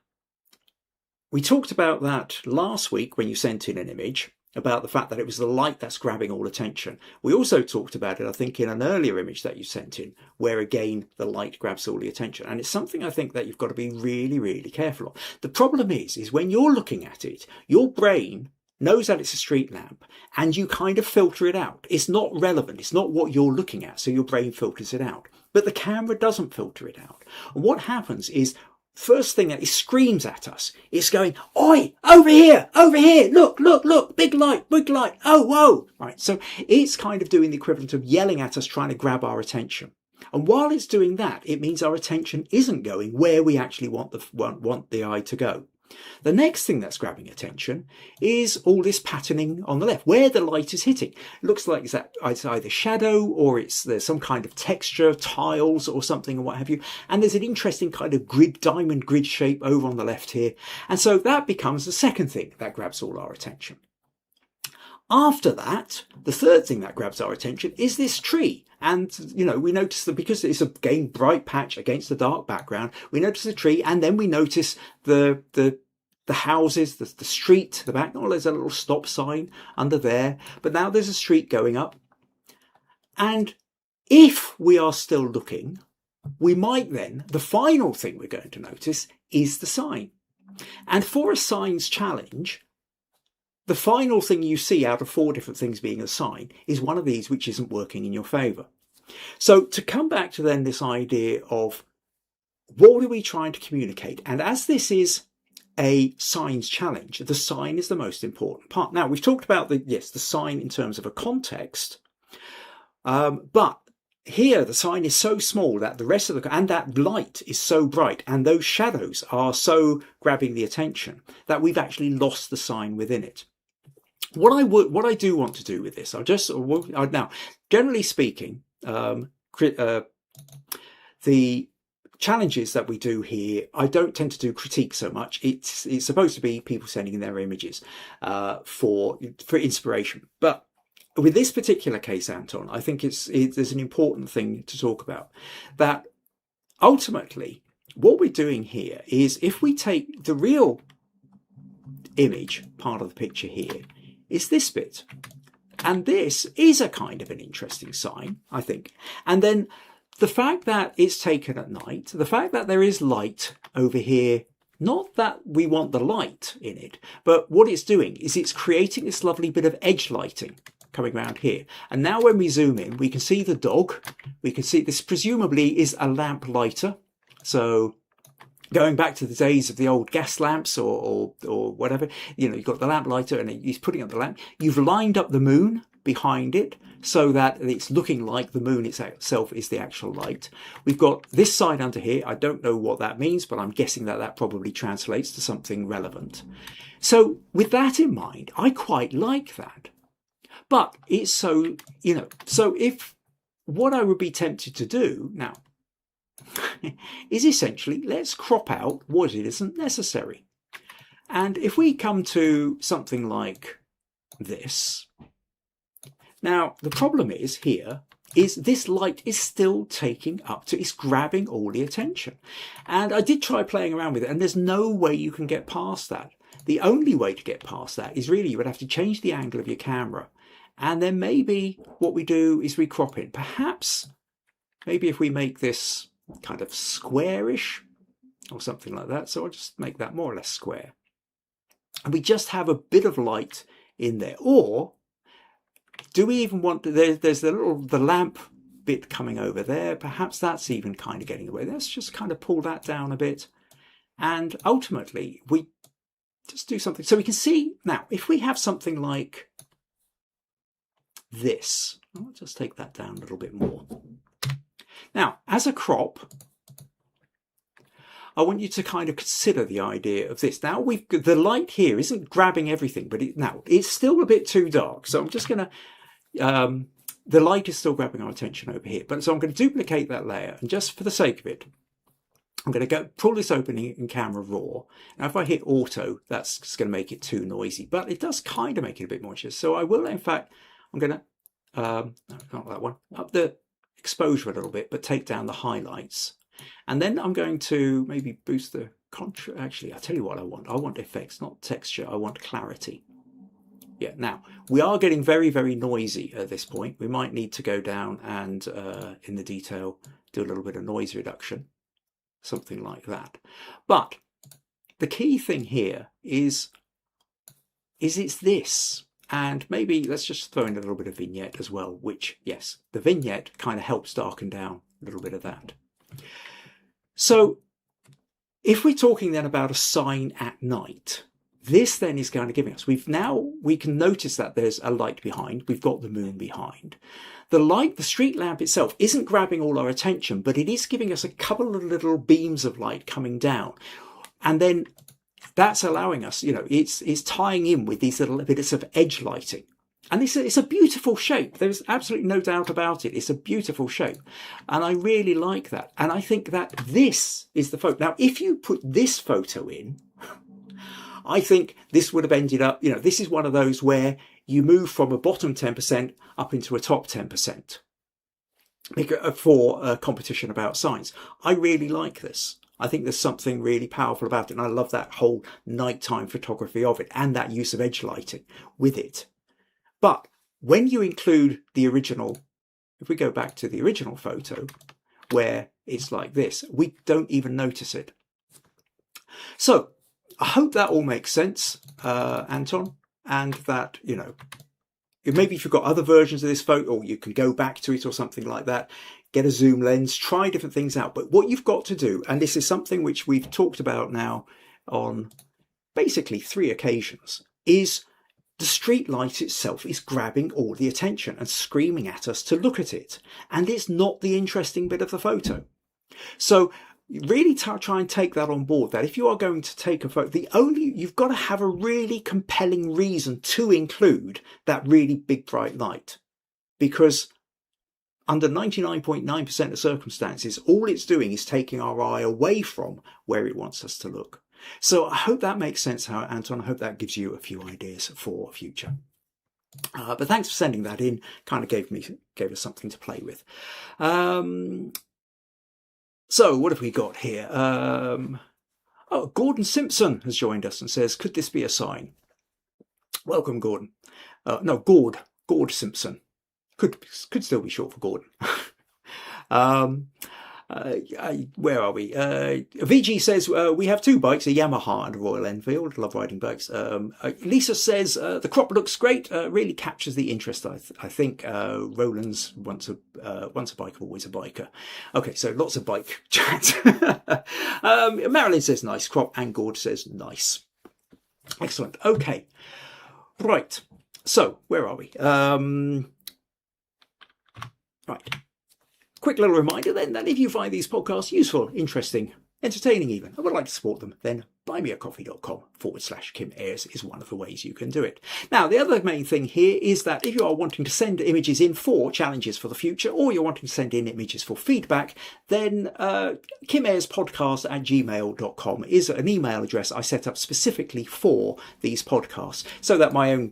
A: we talked about that last week when you sent in an image about the fact that it was the light that's grabbing all attention. We also talked about it, I think, in an earlier image that you sent in, where again the light grabs all the attention. And it's something I think that you've got to be really, really careful of. The problem is when you're looking at it, your brain knows that it's a street lamp and you kind of filter it out. It's not relevant. It's not what you're looking at. So your brain filters it out. But the camera doesn't filter it out. And what happens is, first thing that it screams at us, it's going, oi, over here, look, look, look, big light, oh, whoa. Right, so it's kind of doing the equivalent of yelling at us, trying to grab our attention. And while it's doing that, it means our attention isn't going where we actually want the eye to go. The next thing that's grabbing attention is all this patterning on the left, where the light is hitting. It looks like it's either shadow or there's some kind of texture, tiles or something or what have you. And there's an interesting kind of diamond grid shape over on the left here. And so that becomes the second thing that grabs all our attention. After that, the third thing that grabs our attention is this tree. And, we notice that because it's again bright patch against the dark background, we notice the tree and then we notice the houses, the street, the back. Oh, there's a little stop sign under there. But now there's a street going up. And if we are still looking, we might then, the final thing we're going to notice is the sign. And for a signs challenge, the final thing you see out of 4 different things being a sign is one of these which isn't working in your favour. So to come back to then this idea of what are we trying to communicate? And as this is a signs challenge, the sign is the most important part. Now, we've talked about the sign in terms of a context, but here the sign is so small that the rest of and that light is so bright and those shadows are so grabbing the attention that we've actually lost the sign within it. What I do want to do with this, now, generally speaking, the challenges that we do here, I don't tend to do critique so much. It's supposed to be people sending in their images for inspiration. But with this particular case, Anton, I think there's an important thing to talk about. That ultimately, what we're doing here is if we take the real image part of the picture here, is this bit. And this is a kind of an interesting sign, I think. And then the fact that it's taken at night, the fact that there is light over here, not that we want the light in it, but what it's doing is it's creating this lovely bit of edge lighting coming around here. And now when we zoom in, we can see the dog. We can see this presumably is a lamp lighter. So going back to the days of the old gas lamps or whatever, you've got the lamp lighter and he's putting up the lamp. You've lined up the moon behind it so that it's looking like the moon itself is the actual light. We've got this side under here. I don't know what that means, but I'm guessing that probably translates to something relevant. So with that in mind, I quite like that. But it's so if what I would be tempted to do now is essentially let's crop out what it isn't necessary. And if we come to something like this, now the problem is here is this light is still taking up to, it's grabbing all the attention. And I did try playing around with it and there's no way you can get past that. The only way to get past that is really you would have to change the angle of your camera. And then maybe what we do is we crop in. Perhaps, maybe if we make this kind of squarish or something like that. So I'll just make that more or less square. And we just have a bit of light in there. Or do we even want to, there's the lamp bit coming over there. Perhaps that's even kind of getting away. Let's just kind of pull that down a bit. And ultimately we just do something. So we can see now, if we have something like this, I'll just take that down a little bit more. Now, as a crop, I want you to kind of consider the idea of this. Now, the light here isn't grabbing everything, but now it's still a bit too dark. So I'm just going to, the light is still grabbing our attention over here. But so I'm going to duplicate that layer. And just for the sake of it, I'm going to pull this open in camera raw. Now, if I hit auto, that's just going to make it too noisy. But it does kind of make it a bit more interesting. So I will, in fact, I'm going to, no, not that one, up the exposure a little bit, but take down the highlights. And then I'm going to maybe boost the contrast. Actually, I'll tell you what I want. I want effects, not texture. I want clarity. Yeah, now, we are getting very, very noisy at this point. We might need to go down and, in the detail, do a little bit of noise reduction. Something like that. But the key thing here is it's this. And maybe let's just throw in a little bit of vignette as well, which, yes, the vignette kind of helps darken down a little bit of that. So if we're talking then about a sign at night, this then is going to give us, we can notice that there's a light behind. We've got the moon behind. The light, the street lamp itself isn't grabbing all our attention, but it is giving us a couple of little beams of light coming down. And then that's allowing us, it's tying in with these little bits of edge lighting. And it's a beautiful shape. There's absolutely no doubt about it. It's a beautiful shape. And I really like that. And I think that this is the photo. Now, if you put this photo in, I think this would have ended up, this is one of those where you move from a bottom 10% up into a top 10% for a competition about signs. I really like this. I think there's something really powerful about it. And I love that whole nighttime photography of it and that use of edge lighting with it. But when you include the original, if we go back to the original photo where it's like this, we don't even notice it. So I hope that all makes sense, Anton, and that, maybe if you've got other versions of this photo, or you can go back to it or something like that, get a zoom lens, try different things out. But what you've got to do, and this is something which we've talked about now on basically 3 occasions, is the street light itself is grabbing all the attention and screaming at us to look at it. And it's not the interesting bit of the photo. So really try and take that on board, that if you are going to take a photo, you've got to have a really compelling reason to include that really big bright light. Because under 99.9% of circumstances, all it's doing is taking our eye away from where it wants us to look. So I hope that makes sense, Anton. I hope that gives you a few ideas for future. But thanks for sending that in. Kind of gave us something to play with. So what have we got here? Gordon Simpson has joined us and says, could this be a sign? Welcome, Gordon. No, Gord Simpson. Could still be short for Gordon. Where are we? Viji says, we have 2 bikes, a Yamaha and a Royal Enfield. Love riding bikes. Lisa says, the crop looks great. Really captures the interest, I think. Roland's once a biker, always a biker. Okay, so lots of bike chat. Marilyn says, nice crop. And Gord says, nice. Excellent. Okay. Right. So, where are we? Right. Quick little reminder then that if you find these podcasts useful, interesting, entertaining even, and would like to support them, then buymeacoffee.com/Kim Ayres is one of the ways you can do it. Now, the other main thing here is that if you are wanting to send images in for challenges for the future, or you're wanting to send in images for feedback, then kimayrespodcast@gmail.com is an email address I set up specifically for these podcasts, so that my own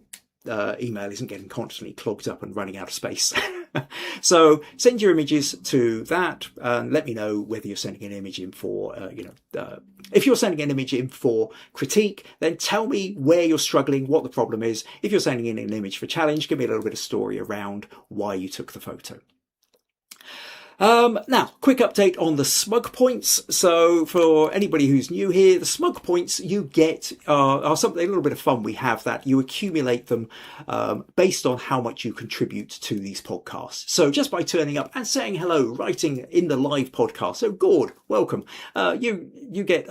A: email isn't getting constantly clogged up and running out of space. So send your images to that and let me know whether you're sending an image in for, if you're sending an image in for critique, then tell me where you're struggling, what the problem is. If you're sending in an image for challenge, give me a little bit of story around why you took the photo. Now, quick update on the Smug Points. So for anybody who's new here, the Smug Points you get are something, a little bit of fun we have, that you accumulate them based on how much you contribute to these podcasts. So just by turning up and saying hello, writing in the live podcast. So Gord, welcome. You get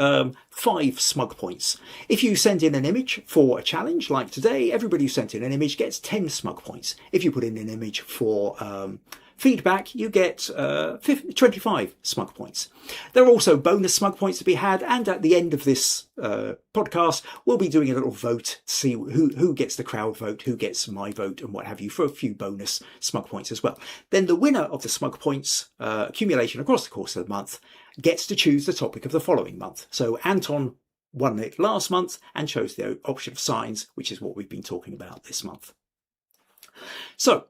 A: 5 Smug Points. If you send in an image for a challenge like today, everybody who sent in an image gets 10 Smug Points. If you put in an image for feedback, you get 25 Smug Points. There are also bonus Smug Points to be had, and at the end of this podcast, we'll be doing a little vote to see who gets the crowd vote, who gets my vote, and what have you, for a few bonus Smug Points as well. Then the winner of the Smug Points accumulation across the course of the month gets to choose the topic of the following month. So Anton won it last month and chose the option of signs, which is what we've been talking about this month. So,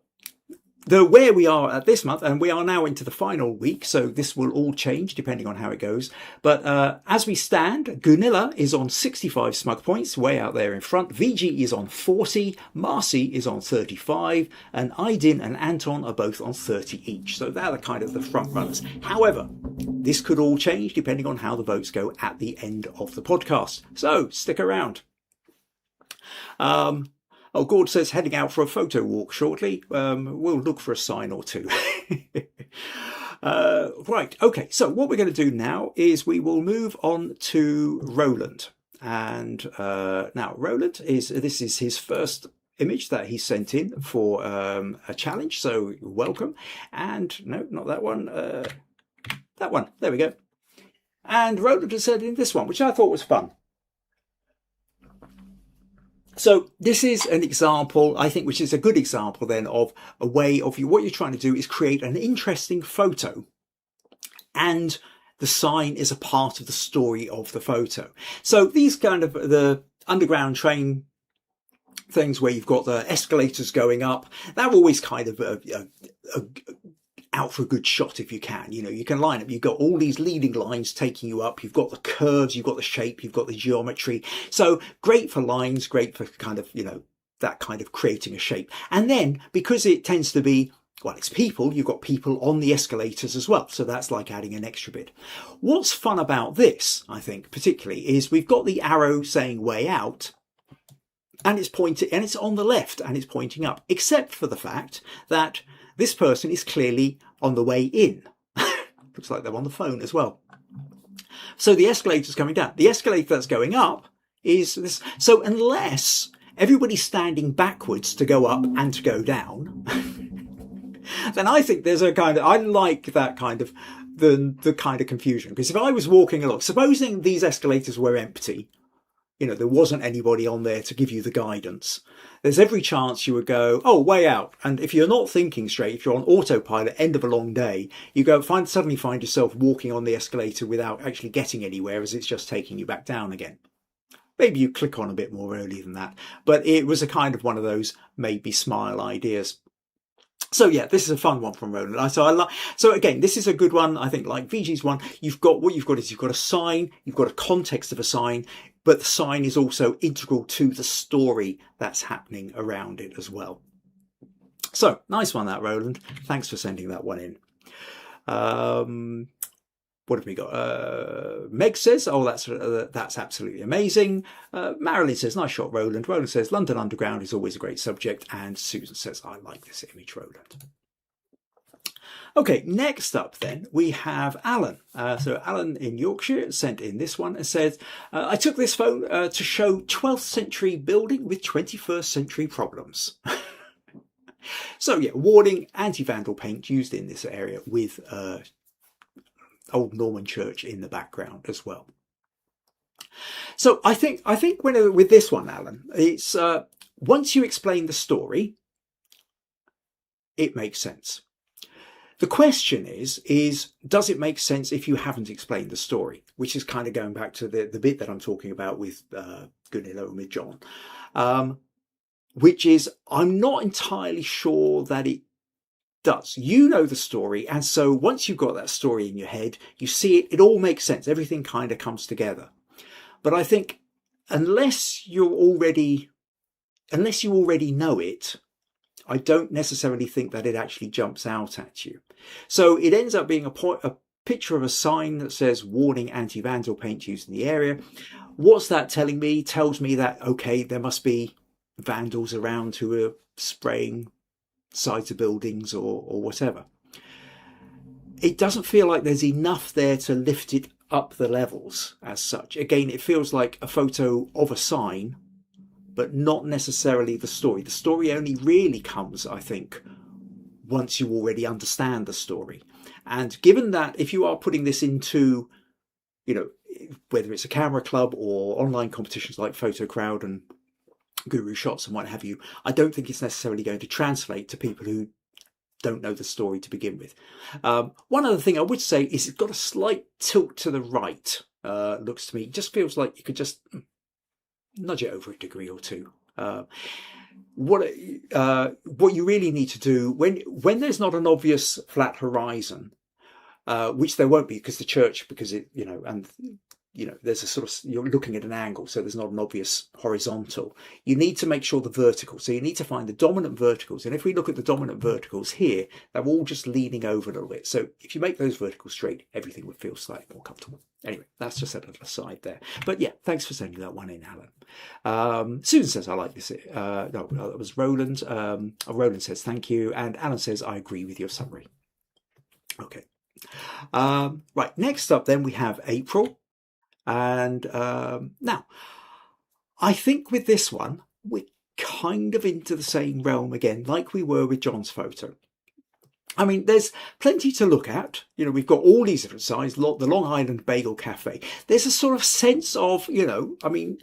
A: where we are at this month, and we are now into the final week, so this will all change depending on how it goes. But as we stand, Gunilla is on 65 smug points, way out there in front. Viji is on 40, Marcy is on 35, and Aydin and Anton are both on 30 each. So they're kind of the front runners. However, this could all change depending on how the votes go at the end of the podcast. So stick around. Oh, Gord says heading out for a photo walk shortly. We'll look for a sign or two. Right, okay, so what we're going to do now is we will move on to Roland. And now Roland this is his first image that he sent in for a challenge, so welcome. And no, not that one, that one, there we go. And Roland has sent in this one, which I thought was fun. So this is an example, I think, which is a good example then of a way of what you're trying to do is create an interesting photo, and the sign is a part of the story of the photo. So these kind of the underground train things where you've got the escalators going up, they're always kind of out for a good shot if you can. You know, you can line up, you've got all these leading lines taking you up, you've got the curves, you've got the shape, you've got the geometry. So great for lines, great for kind of, you know, that kind of creating a shape. And then because it tends to be, well, it's people, you've got people on the escalators as well. So that's like adding an extra bit. What's fun about this, I think, particularly, is we've got the arrow saying way out, and it's pointing, and it's on the left and it's pointing up, except for the fact that this person is clearly on the way in. Looks like they're on the phone as well. So the escalator's coming down. The escalator that's going up is this. So unless everybody's standing backwards to go up and to go down, then I think there's a kind of, I like that kind of, the kind of confusion. Because if I was walking along, supposing these escalators were empty, you know, there wasn't anybody on there to give you the guidance, there's every chance you would go, oh, way out. And if you're not thinking straight, if you're on autopilot, end of a long day, you go suddenly find yourself walking on the escalator without actually getting anywhere, as it's just taking you back down again. Maybe you click on a bit more early than that. But it was a kind of one of those maybe smile ideas. So yeah, this is a fun one from Roland. So again, this is a good one. I think like Viji's one, you've got a sign, you've got a context of a sign, but the sign is also integral to the story that's happening around it as well. So nice one, that Roland. Thanks for sending that one in. What have we got? Meg says, oh, that's absolutely amazing. Marilyn says, nice shot, Roland. Roland says, London Underground is always a great subject. And Susan says, I like this image, Roland. Okay, next up then, we have Alan. So Alan in Yorkshire sent in this one and said, I took this photo to show 12th century building with 21st century problems. So yeah, warning, anti-vandal paint used in this area with old Norman church in the background as well. So I think with this one, Alan, it's once you explain the story, it makes sense. The question is does it make sense if you haven't explained the story? Which is kind of going back to the bit that I'm talking about with Gunilla and with John, which is I'm not entirely sure that it does. You know the story, and so once you've got that story in your head, you see it all makes sense. Everything kind of comes together. But I think unless you already know it, I don't necessarily think that it actually jumps out at you. So it ends up being a picture of a sign that says warning, anti-vandal paint used in the area. What's that telling me? Tells me that, okay, there must be vandals around who are spraying sides of buildings or whatever. It doesn't feel like there's enough there to lift it up the levels as such. Again, it feels like a photo of a sign, but not necessarily the story. The story only really comes, I think, once you already understand the story. And given that if you are putting this into, you know, whether it's a camera club or online competitions like Photo Crowd and Guru Shots and what have you, I don't think it's necessarily going to translate to people who don't know the story to begin with. One other thing I would say is it's got a slight tilt to the right, looks to me. It just feels like you could just nudge it over a degree or two. what you really need to do when there's not an obvious flat horizon, which there won't be because the church, because it, and there's a sort of, you're looking at an angle, so there's not an obvious horizontal. You need to make sure the vertical, so you need to find the dominant verticals. And if we look at the dominant verticals here, they're all just leaning over a little bit. So if you make those verticals straight, everything would feel slightly more comfortable. Anyway, that's just a little aside there. But yeah, thanks for sending that one in, Alan. Susan says, I like this. No, it was Roland. Roland says, thank you. And Alan says, I agree with your summary. Okay. Right, next up then we have April. And now, I think with this one, we're kind of into the same realm again, like we were with John's photo. I mean, there's plenty to look at. We've got all these different sizes, the Long Island Bagel Cafe. There's a sort of sense of, I mean,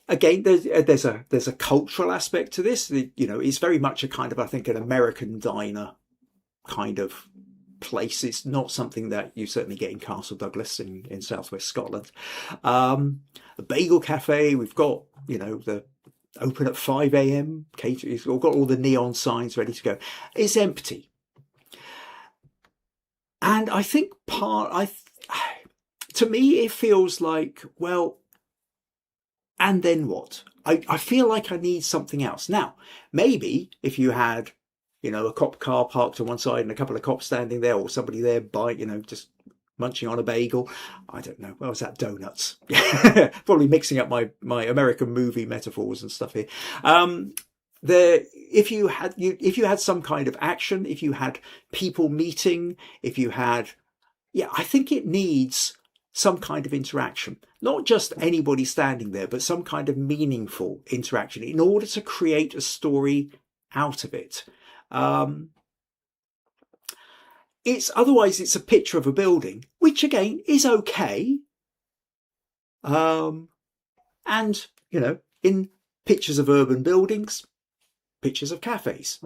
A: again, there's a cultural aspect to this. It's very much a kind of, I think, an American diner kind of place. It's not something that you certainly get in Castle Douglas in southwest Scotland. The Bagel Cafe, we've got, the open at 5 a.m. catering. We've got all the neon signs ready to go. It's empty. And I think to me, it feels like, well, and then what? I feel like I need something else. Now, maybe if you had, a cop car parked to one side and a couple of cops standing there, or somebody there just munching on a bagel. I don't know. Well, was that donuts? Probably mixing up my American movie metaphors and stuff here. If you had some kind of action, if you had people meeting, if you had, I think it needs some kind of interaction, not just anybody standing there, but some kind of meaningful interaction in order to create a story out of it. Otherwise it's a picture of a building, which again is okay. And, in pictures of urban buildings, pictures of cafes,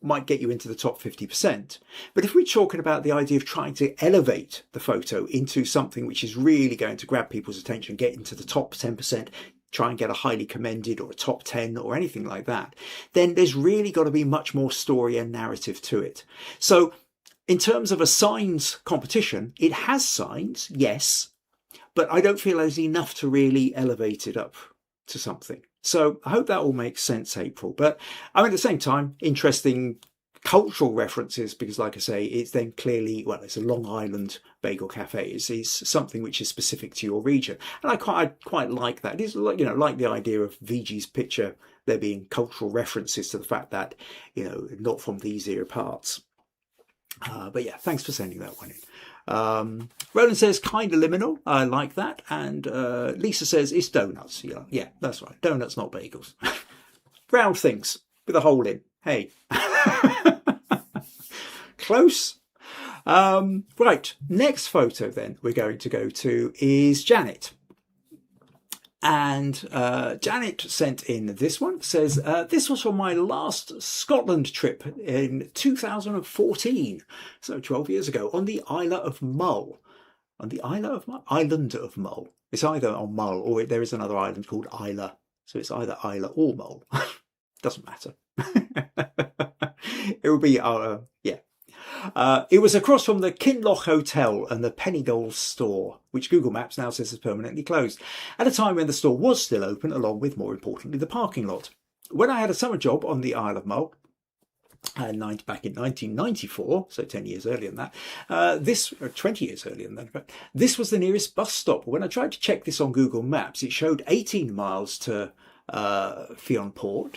A: might get you into the top 50%. But if we're talking about the idea of trying to elevate the photo into something which is really going to grab people's attention, get into the top 10%, try and get a highly commended or a top 10 or anything like that, then there's really got to be much more story and narrative to it. So in terms of a signs competition, it has signs, yes, but I don't feel there's enough to really elevate it up to something. So I hope that all makes sense, April. But I mean, at the same time, interesting cultural references, because like I say, it's then clearly, it's a Long Island Bagel Cafe. It's something which is specific to your region. And I quite like that. It's like the idea of Viji's picture, there being cultural references to the fact that, not from these era parts. But yeah, thanks for sending that one in. Roland says, kind of liminal. I like that. And Lisa says, it's donuts. Yeah, that's right. Donuts, not bagels. Round things with a hole in. Hey. Close. Right. Next photo then we're going to go to is Janet. And Janet sent in this one. Says, this was from my last Scotland trip in 2014. So 12 years ago on the Isle of Mull. On the Isle of Mull. It's either on Mull or there is another island called Isla. So it's either Isla or Mull. Doesn't matter. It would be, it was across from the Kinloch Hotel and the Pennygold store, which Google Maps now says is permanently closed, at a time when the store was still open, along with, more importantly, the parking lot. When I had a summer job on the Isle of Mull, back in 1994, so 10 years earlier than that, 20 years earlier than that, in fact, this was the nearest bus stop. When I tried to check this on Google Maps, it showed 18 miles to Fionport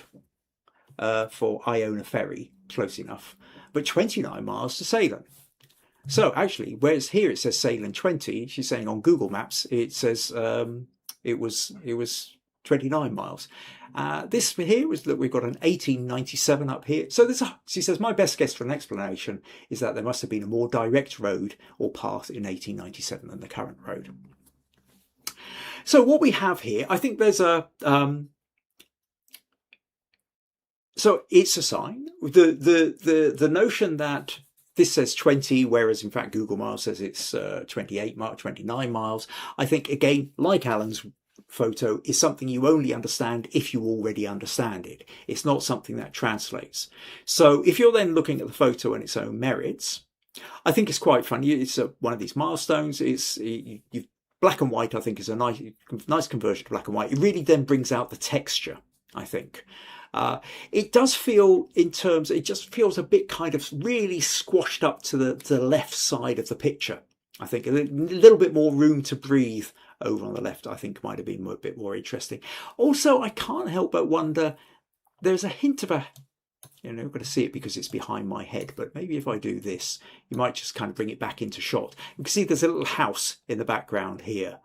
A: for Iona Ferry, close enough, but 29 miles to Salem. So actually, whereas here it says Salem 20, she's saying on Google Maps it says it was 29 miles. This here was that we've got an 1897 up here. So she says, my best guess for an explanation is that there must have been a more direct road or path in 1897 than the current road. So what we have here, I think there's a so it's a sign. The notion that this says 20, whereas in fact Google Miles says it's 29 miles. I think, again, like Alan's photo is something you only understand if you already understand it. It's not something that translates. So if you're then looking at the photo and its own merits, I think it's quite funny. It's one of these milestones. Black and white, I think, is a nice conversion to black and white. It really then brings out the texture, I think. It does feel, it just feels a bit kind of really squashed up to the left side of the picture. I think a little bit more room to breathe over on the left, I think, might have been a bit more interesting. Also, I can't help but wonder, there's a hint of a, you're not going to see it because it's behind my head, but maybe if I do this, you might just kind of bring it back into shot. You can see there's a little house in the background here.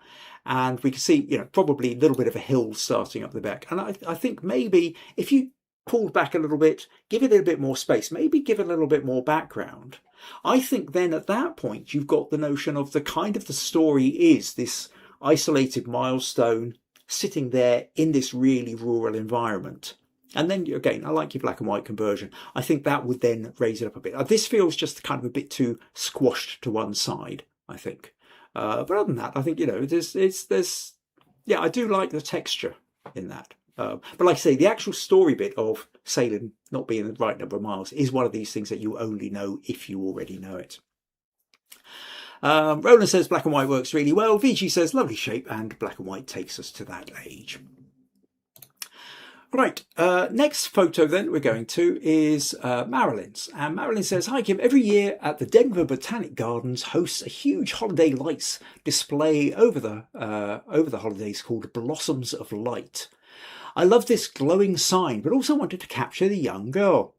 A: And we can see, probably a little bit of a hill starting up the back. And I think maybe if you pulled back a little bit, give it a little bit more space, maybe give it a little bit more background, I think then at that point you've got the notion of the kind of the story is this isolated milestone sitting there in this really rural environment. And then again, I like your black and white conversion. I think that would then raise it up a bit. This feels just kind of a bit too squashed to one side, I think. But other than that, I think, I do like the texture in that. But like I say, the actual story bit of sailing not being the right number of miles is one of these things that you only know if you already know it. Roland says black and white works really well. Viji says lovely shape, and black and white takes us to that age. Right, next photo then we're going to is Marilyn's. And Marilyn says, hi Kim, every year at the Denver Botanic Gardens hosts a huge holiday lights display over the holidays called Blossoms of Light. I love this glowing sign, but also wanted to capture the young girl.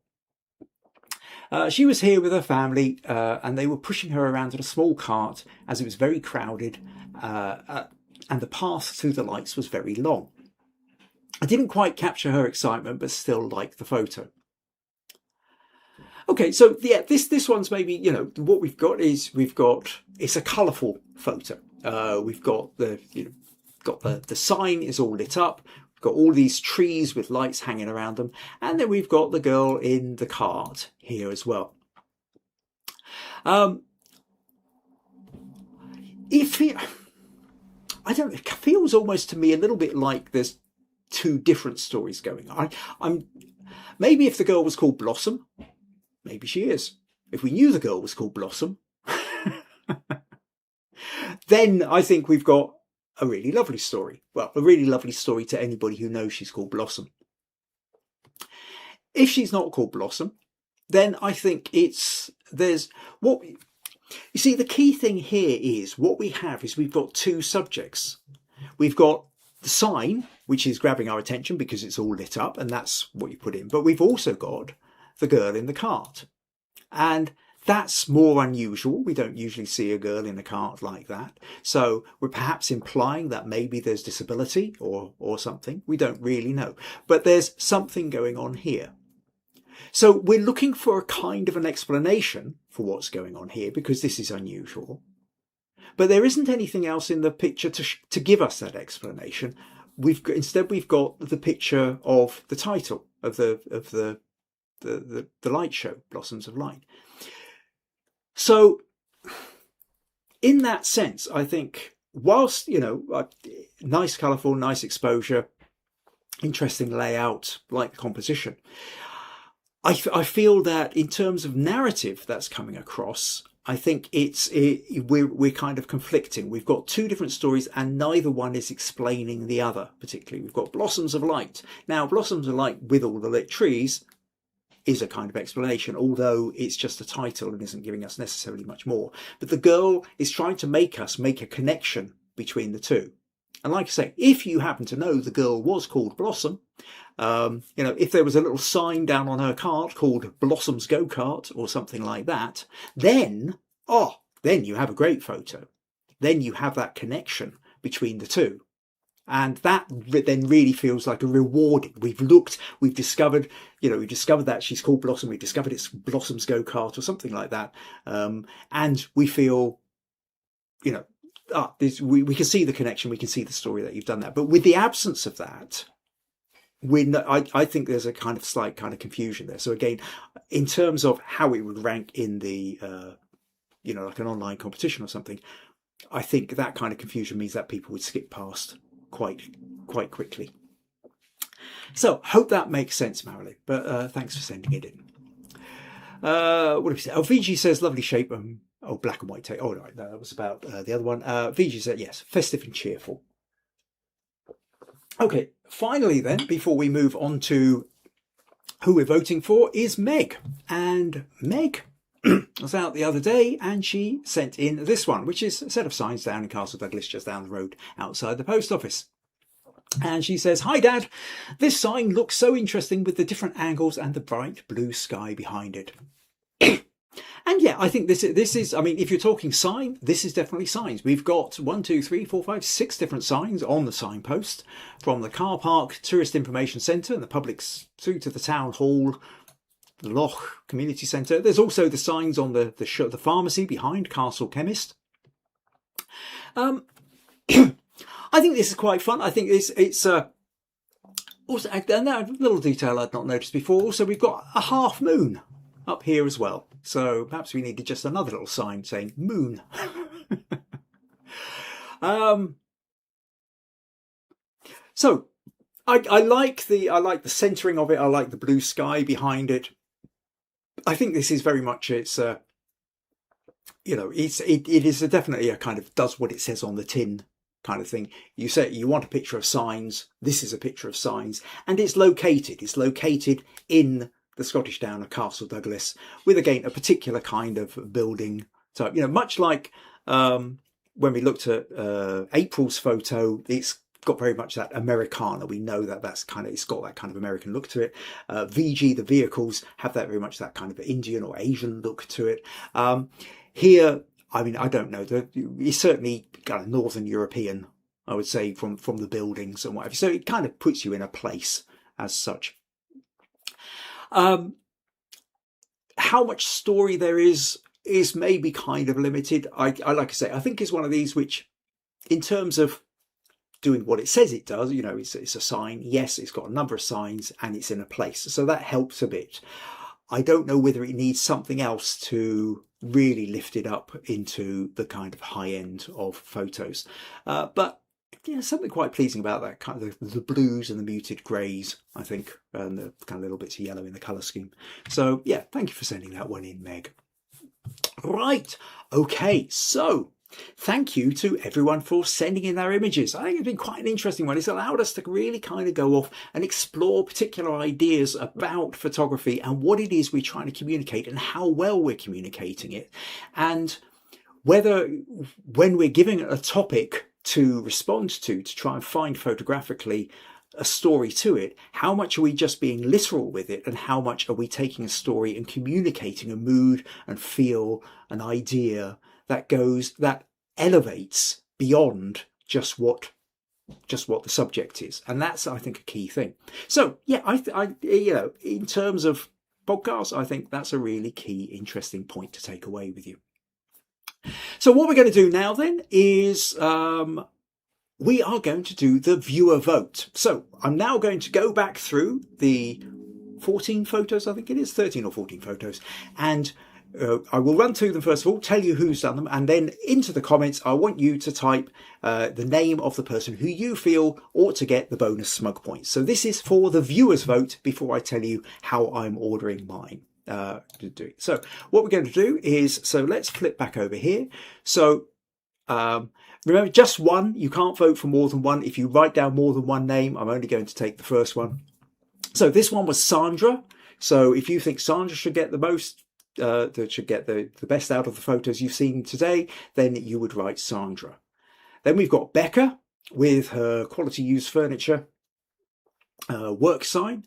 A: She was here with her family and they were pushing her around in a small cart as it was very crowded and the path through the lights was very long. I didn't quite capture her excitement, but still like the photo. Okay, so yeah, this one's maybe, what we've got is it's a colourful photo. We've got the sign is all lit up. We've got all these trees with lights hanging around them. And then we've got the girl in the cart here as well. It feels almost to me a little bit like there's two different stories going on. Maybe if the girl was called Blossom, maybe she is. If we knew the girl was called Blossom, then I think we've got a really lovely story. Well, a really lovely story to anybody who knows she's called Blossom. If she's not called Blossom, then I think you see, the key thing here is what we have is we've got two subjects. We've got the sign, which is grabbing our attention because it's all lit up, and that's what you put in. But we've also got the girl in the cart. And that's more unusual. We don't usually see a girl in a cart like that. So we're perhaps implying that maybe there's disability or something. We don't really know. But there's something going on here. So we're looking for a kind of an explanation for what's going on here because this is unusual. But there isn't anything else in the picture to give us that explanation. Instead we've got the picture of the title of the light show, Blossoms of Light. So in that sense, I think whilst, nice, colourful, nice exposure, interesting layout, like composition, I feel that in terms of narrative that's coming across, I think we're kind of conflicting. We've got two different stories and neither one is explaining the other particularly. We've got Blossoms of Light. Now, Blossoms of Light with all the lit trees is a kind of explanation, although it's just a title and isn't giving us necessarily much more. But the girl is trying to make us make a connection between the two. And like I say, if you happen to know the girl was called Blossom, if there was a little sign down on her cart called Blossom's Go-Kart or something like that, then you have a great photo. Then you have that connection between the two. And that then really feels like a rewarding. We've discovered that she's called Blossom. We've discovered it's Blossom's Go-Kart or something like that. And we feel, we can see the connection. We can see the story that you've done that. But with the absence of that, I think there's a kind of slight kind of confusion there. So again, in terms of how it would rank in the, like an online competition or something, I think that kind of confusion means that people would skip past quite quickly. So hope that makes sense, Marilyn. But thanks for sending it in. What did we say? Oh, Viji says lovely shape. Oh, black and white tape. Oh, right, no, that was about the other one. Viji said yes, festive and cheerful. Okay, finally then, before we move on to who we're voting for, is Meg. And Meg was out the other day and she sent in this one, which is a set of signs down in Castle Douglas, just down the road outside the post office. And she says, "Hi Dad, this sign looks so interesting with the different angles and the bright blue sky behind it." And yeah, I think this is, I mean, if you're talking sign, this is definitely signs. We've got 1, 2, 3, 4, 5, 6 different signs on the signpost, from the car park, tourist information centre, and the public's through to the town hall, the Loch community centre. There's also the signs on the pharmacy behind Castle Chemist. I think this is quite fun. I think it's also, and a little detail I'd not noticed before. Also, we've got a half moon up here as well. So perhaps we needed just another little sign saying moon. So I like the centering of it. I like the blue sky behind it. I think this is very much it is definitely a kind of does what it says on the tin kind of thing. You say you want a picture of signs. This is a picture of signs, and it's located in the Scottish Down of Castle Douglas, with again a particular kind of building type. Much like when we looked at April's photo, it's got very much that Americana. We know it's got that kind of American look to it. Viji, the vehicles, have that very much that kind of Indian or Asian look to it. Here, I mean, I don't know. It's certainly kind of Northern European, I would say, from the buildings and whatever. So it kind of puts you in a place as such. How much story there is maybe kind of limited. I like I say, I think it's one of these which, in terms of doing what it says it does, it's a sign. Yes, it's got a number of signs and it's in a place. So that helps a bit. I don't know whether it needs something else to really lift it up into the kind of high end of photos. But yeah, something quite pleasing about that kind of the blues and the muted greys, I think, and the kind of little bits of yellow in the colour scheme. So yeah, thank you for sending that one in, Meg. Right, okay, so thank you to everyone for sending in their images. I think it's been quite an interesting one. It's allowed us to really kind of go off and explore particular ideas about photography and what it is we're trying to communicate and how well we're communicating it. And whether, when we're giving a topic to respond to try and find photographically a story to it, how much are we just being literal with it, and how much are we taking a story and communicating a mood and feel, an idea that elevates beyond just what the subject is. And that's, I think, a key thing. So yeah, I in terms of podcasts, I think that's a really key, interesting point to take away with you. So what we're going to do now then is we are going to do the viewer vote. So I'm now going to go back through the 14 photos, I think it is 13 or 14 photos, and I will run through them first of all, tell you who's done them, and then into the comments I want you to type the name of the person who you feel ought to get the bonus smug points. So this is for the viewers vote before I tell you how I'm ordering mine. To do it. So what we're going to do is, so let's flip back over here. So remember, just one. You can't vote for more than one. If you write down more than one name, I'm only going to take the first one. So this one was Sandra. So if you think Sandra should get the most, should get the best out of the photos you've seen today, then you would write Sandra. Then we've got Becca with her quality used furniture work sign,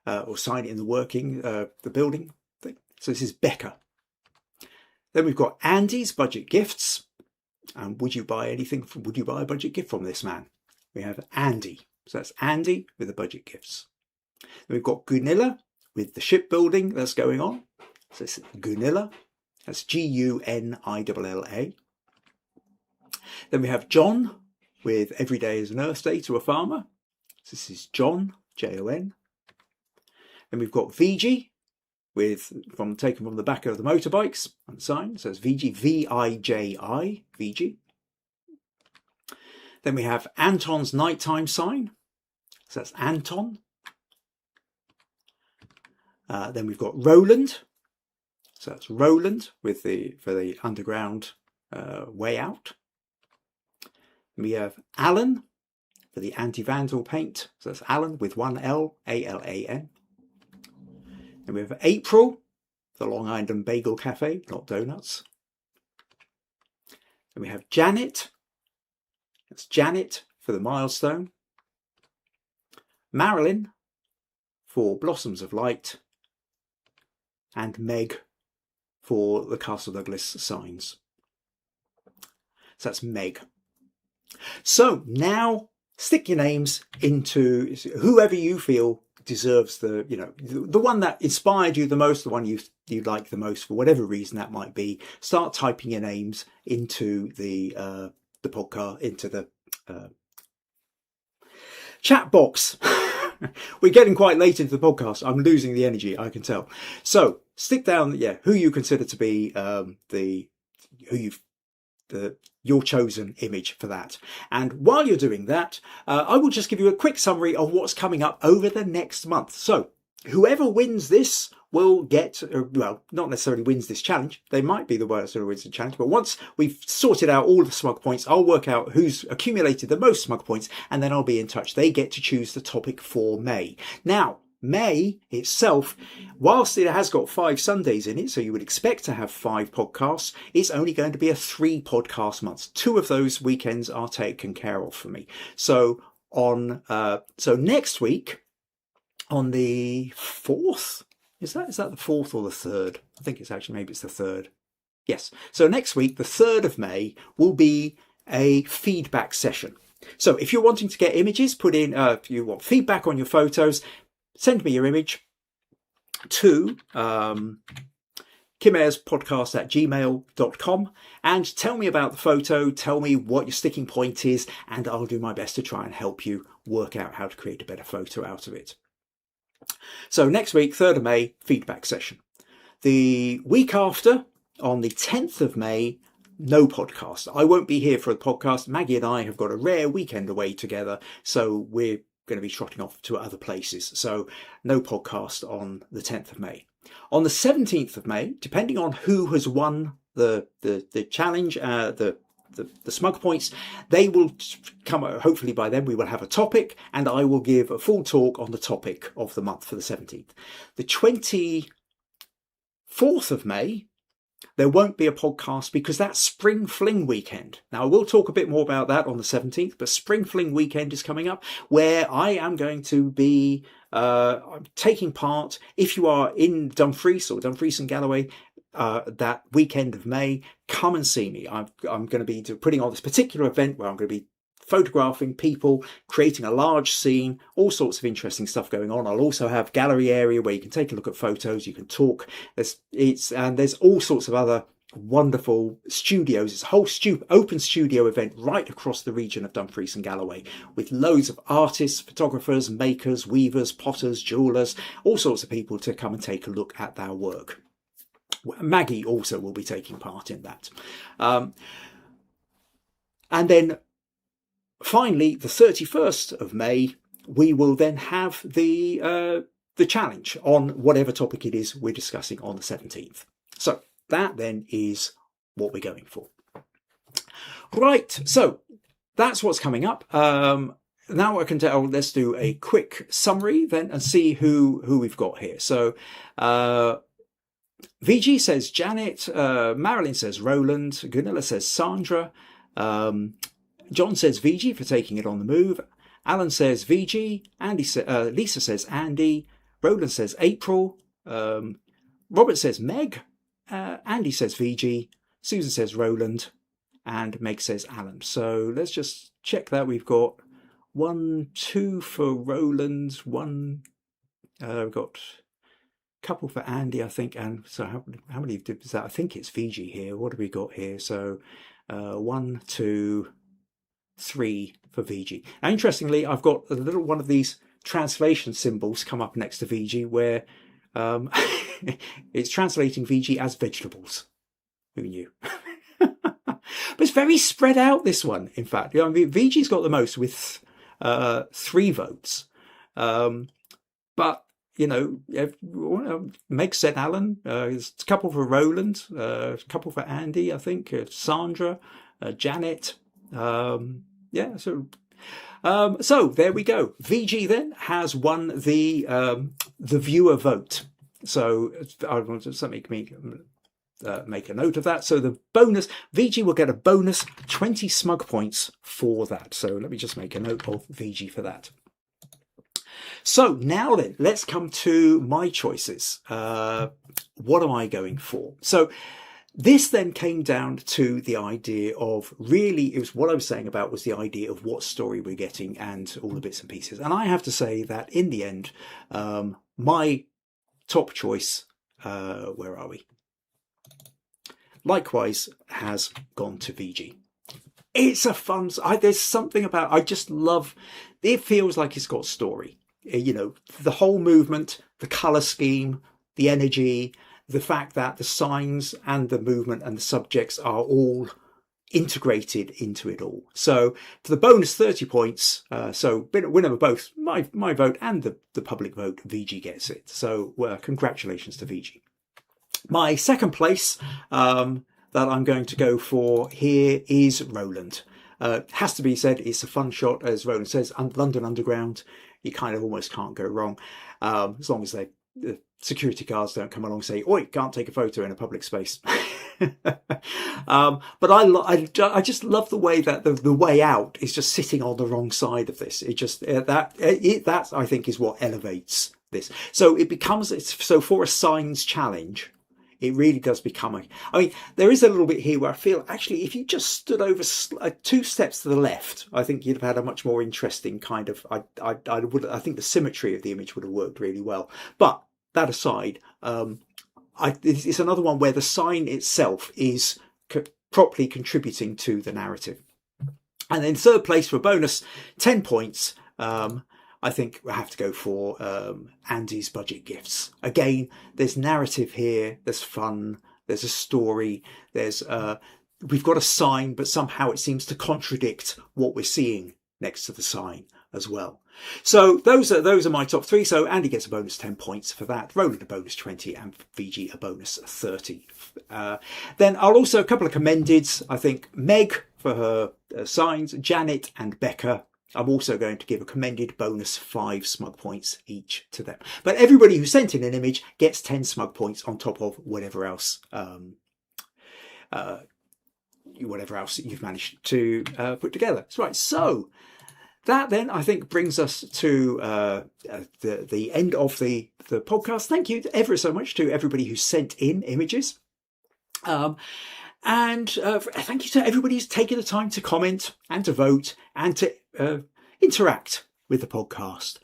A: or sign in the working, the building thing. So this is Becca. Then we've got Andy's budget gifts. And would you buy a budget gift from this man? We have Andy. So that's Andy with the budget gifts. Then we've got Gunilla with the shipbuilding that's going on. So it's Gunilla. That's Gunilla. Then we have John with Every Day is an Earth Day to a Farmer. So this is John, Jon. Then we've got Viji taken from the back of the motorbikes on the sign. So it's Viji, Viji, Viji. Then we have Anton's nighttime sign. So that's Anton. Then we've got Roland. So that's Roland for the underground way out. We have Alan for the anti-vandal paint. So that's Alan with one L, A-L-A-N. Then we have April, the Long Island Bagel Cafe, not donuts. Then we have Janet. That's Janet for the Milestone. Marilyn for Blossoms of Light. And Meg for the Castle Douglas signs. So that's Meg. So now stick your names into whoever you feel deserves the one that inspired you the most, the one you like the most for whatever reason that might be. Start typing your names into the podcast, into the chat box. We're getting quite late into the podcast. I'm losing the energy, I can tell. So stick down, who you consider to be your chosen image for that. And while you're doing that, I will just give you a quick summary of what's coming up over the next month. So whoever wins this will get, well, not necessarily wins this challenge. They might be the one who wins the challenge. But once we've sorted out all the smug points, I'll work out who's accumulated the most smug points, and then I'll be in touch. They get to choose the topic for May. Now, May itself, whilst it has got 5 Sundays in it, so you would expect to have 5 podcasts, it's only going to be a 3 podcast month. 2 of those weekends are taken care of for me. So next week, on the 4th, is that the 4th or the 3rd? I think it's actually, maybe it's the 3rd. Yes. So next week, the 3rd of May, will be a feedback session. So if you're wanting to get images, put in, if you want feedback on your photos, send me your image to kimayerspodcast@gmail.com and tell me about the photo, tell me what your sticking point is, and I'll do my best to try and help you work out how to create a better photo out of it. So next week, 3rd of May, feedback session. The week after, on the 10th of May, no podcast. I won't be here for a podcast. Maggie and I have got a rare weekend away together, so we're going to be trotting off to other places. So no podcast on the 10th of May. On the 17th of May, depending on who has won the challenge, the smug points, they will come. Hopefully by then we will have a topic, and I will give a full talk on the topic of the month for the 17th. The 24th of May, there won't be a podcast because that's Spring Fling weekend. Now, I will talk a bit more about that on the 17th, but Spring Fling weekend is coming up, where I am going to be taking part. If you are in Dumfries or Dumfries and Galloway, that weekend of May, come and see me. I'm going to be putting on this particular event where I'm going to be photographing people, creating a large scene, all sorts of interesting stuff going on. I'll also have gallery area where you can take a look at photos, you can talk. There's all sorts of other wonderful studios. It's a whole open studio event right across the region of Dumfries and Galloway, with loads of artists, photographers, makers, weavers, potters, jewellers, all sorts of people to come and take a look at their work. Maggie also will be taking part in that. And then finally, the 31st of May, we will then have the challenge on whatever topic it is we're discussing on the 17th. So that then is what we're going for. Right, so that's what's coming up. Now I can tell, let's do a quick summary then and see who we've got here. So Viji says Janet, Marilyn says Roland, Gunilla says Sandra, John says Viji for taking it on the move, Alan says Viji, Lisa says Andy, Roland says April, Robert says Meg, Andy says Viji, Susan says Roland, and Meg says Alan. So let's just check that. We've got 1, 2 for Roland, we've got a couple for Andy, I think, and so how many is that? I think it's Viji here. What have we got here? So 1, 2, 3 for Viji. Now, interestingly, I've got a little one of these translation symbols come up next to Viji where it's translating Viji as vegetables. Who knew? But it's very spread out, this one, in fact. I mean, Viji's got the most with 3 votes. But, you know, Meg said Alan, there's a couple for Roland, a couple for Andy, I think, Sandra, Janet. Yeah, so there we go. Viji then has won the viewer vote. So I want to make a note of that. So the bonus, Viji will get a bonus 20 smug points for that. So let me just make a note of Viji for that. So now then, let's come to my choices. What am I going for? So this then came down to the idea of, really, it was what I was saying about was the idea of what story we're getting and all the bits and pieces. And I have to say that in the end, my top choice, where are we? Likewise has gone to Viji. It's a fun, there's something about, I just love, it feels like it's got story. You know, the whole movement, the colour scheme, the energy, the fact that the signs and the movement and the subjects are all integrated into it all. So for the bonus 30 points, so winner of both my vote and the public vote, Viji gets it. So congratulations to Viji. My second place that I'm going to go for here is Roland. Has to be said, it's a fun shot, as Roland says, London Underground. You kind of almost can't go wrong, as long as the security guards don't come along and say, "Oi, can't take a photo in a public space." But I just love the way that the way out is just sitting on the wrong side of this. It just that I think is what elevates this. So it becomes, so for a signs challenge, it really does become I mean, there is a little bit here where I feel actually if you just stood over 2 steps to the left, I think you'd have had a much more interesting kind of, I think the symmetry of the image would have worked really well. But that aside, it's another one where the sign itself is properly contributing to the narrative. And then third place for a bonus 10 points, I think I have to go for Andy's budget gifts. Again, there's narrative here, there's fun, there's a story, there's we've got a sign, but somehow it seems to contradict what we're seeing next to the sign as well. So those are my top 3. So Andy gets a bonus 10 points for that, Roland a bonus 20, and Viji a bonus 30. Then I'll also, a couple of commendeds, I think Meg for her signs, Janet and Becca. I'm also going to give a commended bonus 5 smug points each to them. But everybody who sent in an image gets 10 smug points on top of whatever else you've managed to put together. That's right. So that then, I think, brings us to the end of the podcast. Thank you ever so much to everybody who sent in images. And thank you to everybody who's taken the time to comment and to vote and to interact with the podcast.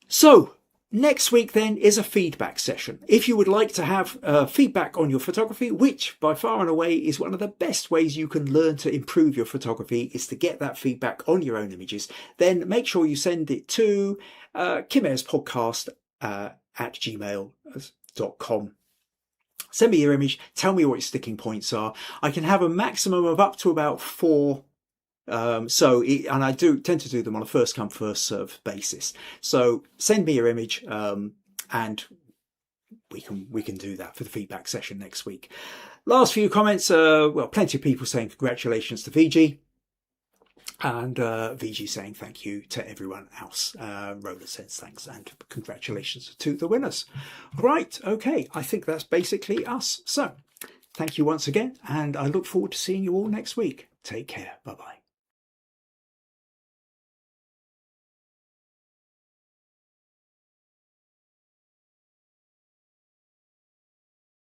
A: So next week then is a feedback session. If you would like to have feedback on your photography, which by far and away is one of the best ways you can learn to improve your photography, is to get that feedback on your own images, then make sure you send it to UPwKA at gmail.com. Send me your image, tell me what your sticking points are. I can have a maximum of up to about 4. And I do tend to do them on a first come first serve basis. So send me your image, and we can do that for the feedback session next week. Last few comments, well, plenty of people saying congratulations to Viji. And Viji saying thank you to everyone else. Roland says thanks and congratulations to the winners. Right, okay, I think that's basically us. So thank you once again, and I look forward to seeing you all next week. Take care. Bye-bye.